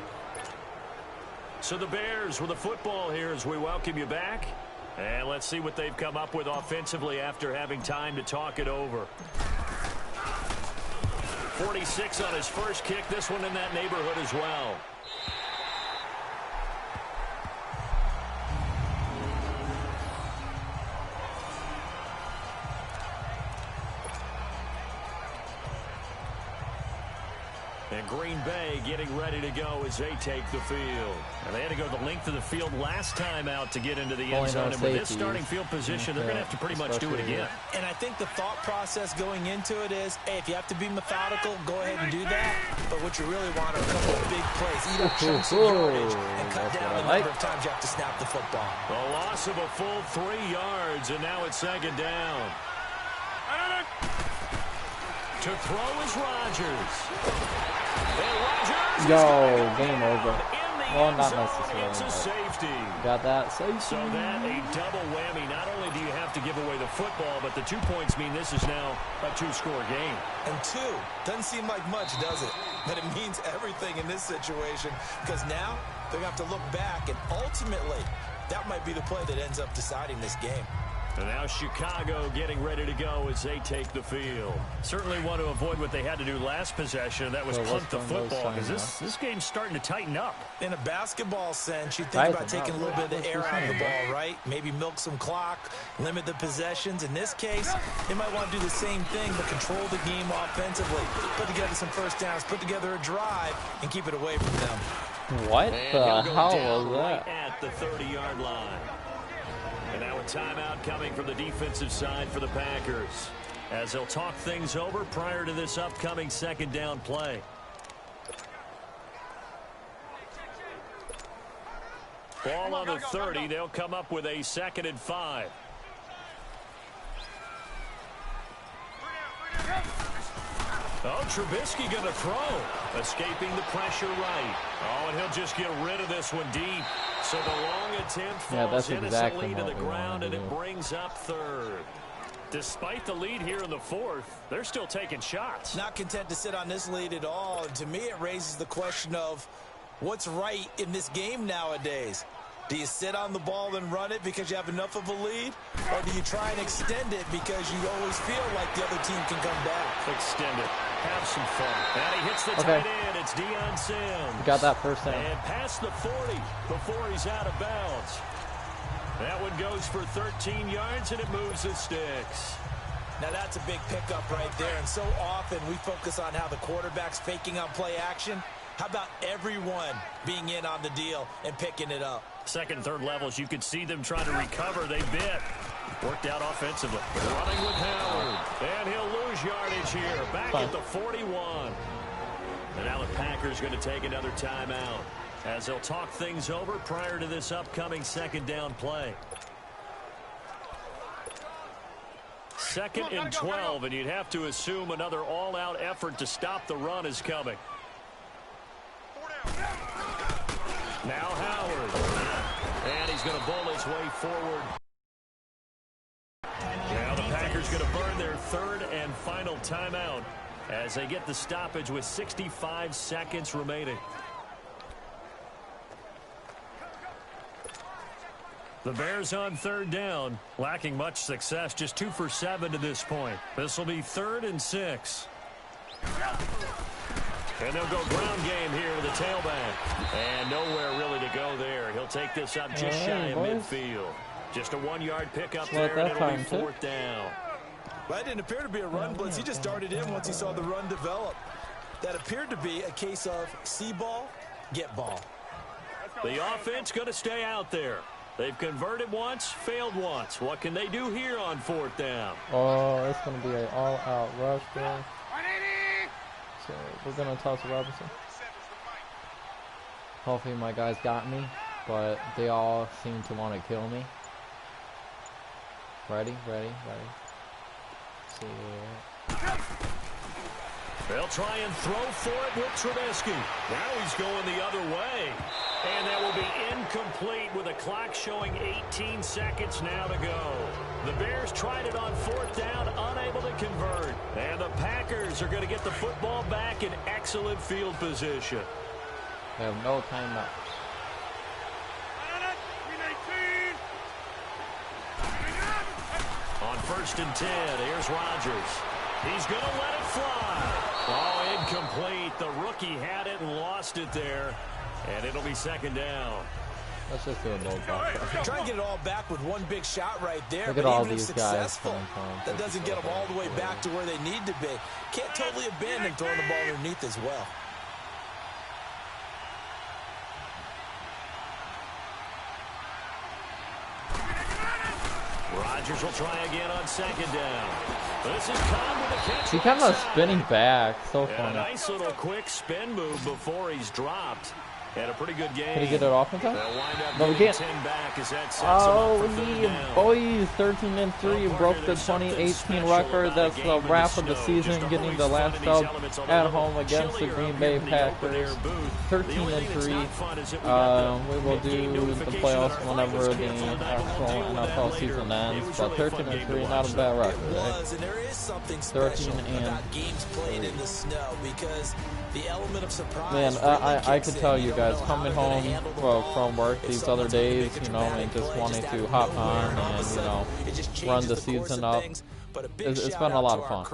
So the Bears with the football here as we welcome you back. And let's see what they've come up with offensively after having time to talk it over. 46 on his first kick. This one in that neighborhood as well. And Green Bay getting ready to go as they take the field. And they had to go the length of the field last time out to get into the end zone. And with this starting field position, they're going to have to pretty much do it again. And I think the thought process going into it is, hey, if you have to be methodical, go ahead and do that. But what you really want are a couple of big plays. Eat up chunks of yardage and cut down the number of times you have to snap the football. A loss of a full 3 yards, and now it's second down. To throw is Rodgers. Yo, game over. Well, not necessarily. It's a safety. Got that safety. So that a double whammy. Not only do you have to give away the football, but the 2 points mean this is now a 2-score game. And 2 doesn't seem like much, does it? But it means everything in this situation because now they're going to have to look back, and ultimately that might be the play that ends up deciding this game. And now Chicago getting ready to go as they take the field. Certainly want to avoid what they had to do last possession. That was punt the football because this game's starting to tighten up. In a basketball sense, you think about taking a little bit of the air out of the ball, right? Maybe milk some clock, limit the possessions. In this case, they might want to do the same thing but control the game offensively. Put together some first downs, put together a drive, and keep it away from them. What the hell was that? Right at the 30-yard line. And now a timeout coming from the defensive side for the Packers as they'll talk things over prior to this upcoming second down play. Ball on the 30. They'll come up with a 2nd and 5. Oh, Trubisky going to throw. Escaping the pressure right. Oh, and he'll just get rid of this one deep. So the long attempt falls innocently to the ground, and it brings up 3rd. Despite the lead here in the 4th, they're still taking shots. Not content to sit on this lead at all. And to me, it raises the question of what's right in this game nowadays. Do you sit on the ball and run it because you have enough of a lead? Or do you try and extend it because you always feel like the other team can come back? Extend it. Have some fun. And he hits the tight end. It's Deion Sims. Got that first down. And past the 40 before he's out of bounds. That one goes for 13 yards, and it moves the sticks. Now that's a big pickup right there. And so often we focus on how the quarterback's faking on play action. How about everyone being in on the deal and picking it up? Second and third levels, you could see them trying to recover. They bit. Worked out offensively. Running with Howard. And he'll lose yardage here. Back at the 41. And now the Packers going to take another timeout as they'll talk things over prior to this upcoming second down play. 2nd and 12, and you'd have to assume another all-out effort to stop the run is coming. Now Howard. And he's going to bowl his way forward. Now the Packers going to burn their 3rd and final timeout as they get the stoppage with 65 seconds remaining. The Bears on 3rd down, lacking much success, just 2 for 7 to this point. This will be 3rd and 6. And they'll go ground game here with the tailback. And nowhere really to go there. He'll take this up just shy of midfield. Just a 1-yard pickup there, and it'll be 4th down. Well, that didn't appear to be a run blitz. He just darted in once he saw the run develop. That appeared to be a case of see ball, get ball. The offense going to stay out there. They've converted once, failed once. What can they do here on 4th down? Oh, it's going to be an all-out rush, bro. So we're going to toss to Robinson. Hopefully my guys got me, but they all seem to want to kill me. Ready. See it. They'll try and throw for it with Trubisky. Now he's going the other way. And that will be incomplete with a clock showing 18 seconds now to go. The Bears tried it on 4th down, unable to convert. And the Packers are going to get the football back in excellent field position. They have no timeout. On 1st and 10, here's Rodgers. He's going to let it fly. Oh, incomplete. The rookie had it and lost it there. And it'll be 2nd down. Let's just do a low block. Try and get it all back with one big shot right there. Look at but all even these if guys successful, that doesn't get them all the way back to where they need to be. Can't totally abandon throwing the ball underneath as well. Rodgers will try again on 2nd down. This is Cobb with a catch. He kind of spinning back. So And funny. a nice little quick spin move before he's dropped. And a pretty good game. Can he get it off in time? They'll wind up No, we getting can't. 10 back as that sets Oh, them up for 3rd down. boys, 13-3, broke the 2018 record. That's the wrap of the season, getting the last dub at home against the Green Bay Packers. 13-3. We will do the playoffs whenever the actual NFL season ends, but 13-3, not a bad record, right? And there is something special about games played in the snow because the element of surprise. Man, I could tell you guys, coming home from work these other days, you know, and just wanting to hop on and, you know, run the season up. It's been a lot of fun.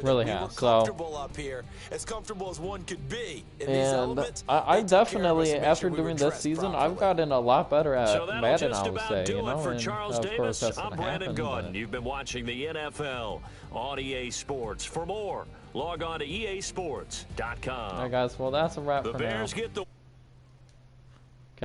Really has. So, as comfortable as one could be. and I definitely, after doing this season, I've gotten a lot better at Madden, I would say, you know, and of course that's going to happen. But You've been watching the NFL on EA Sports. For more, log on to easports.com. Alright guys, well that's a wrap The for Bears now. get the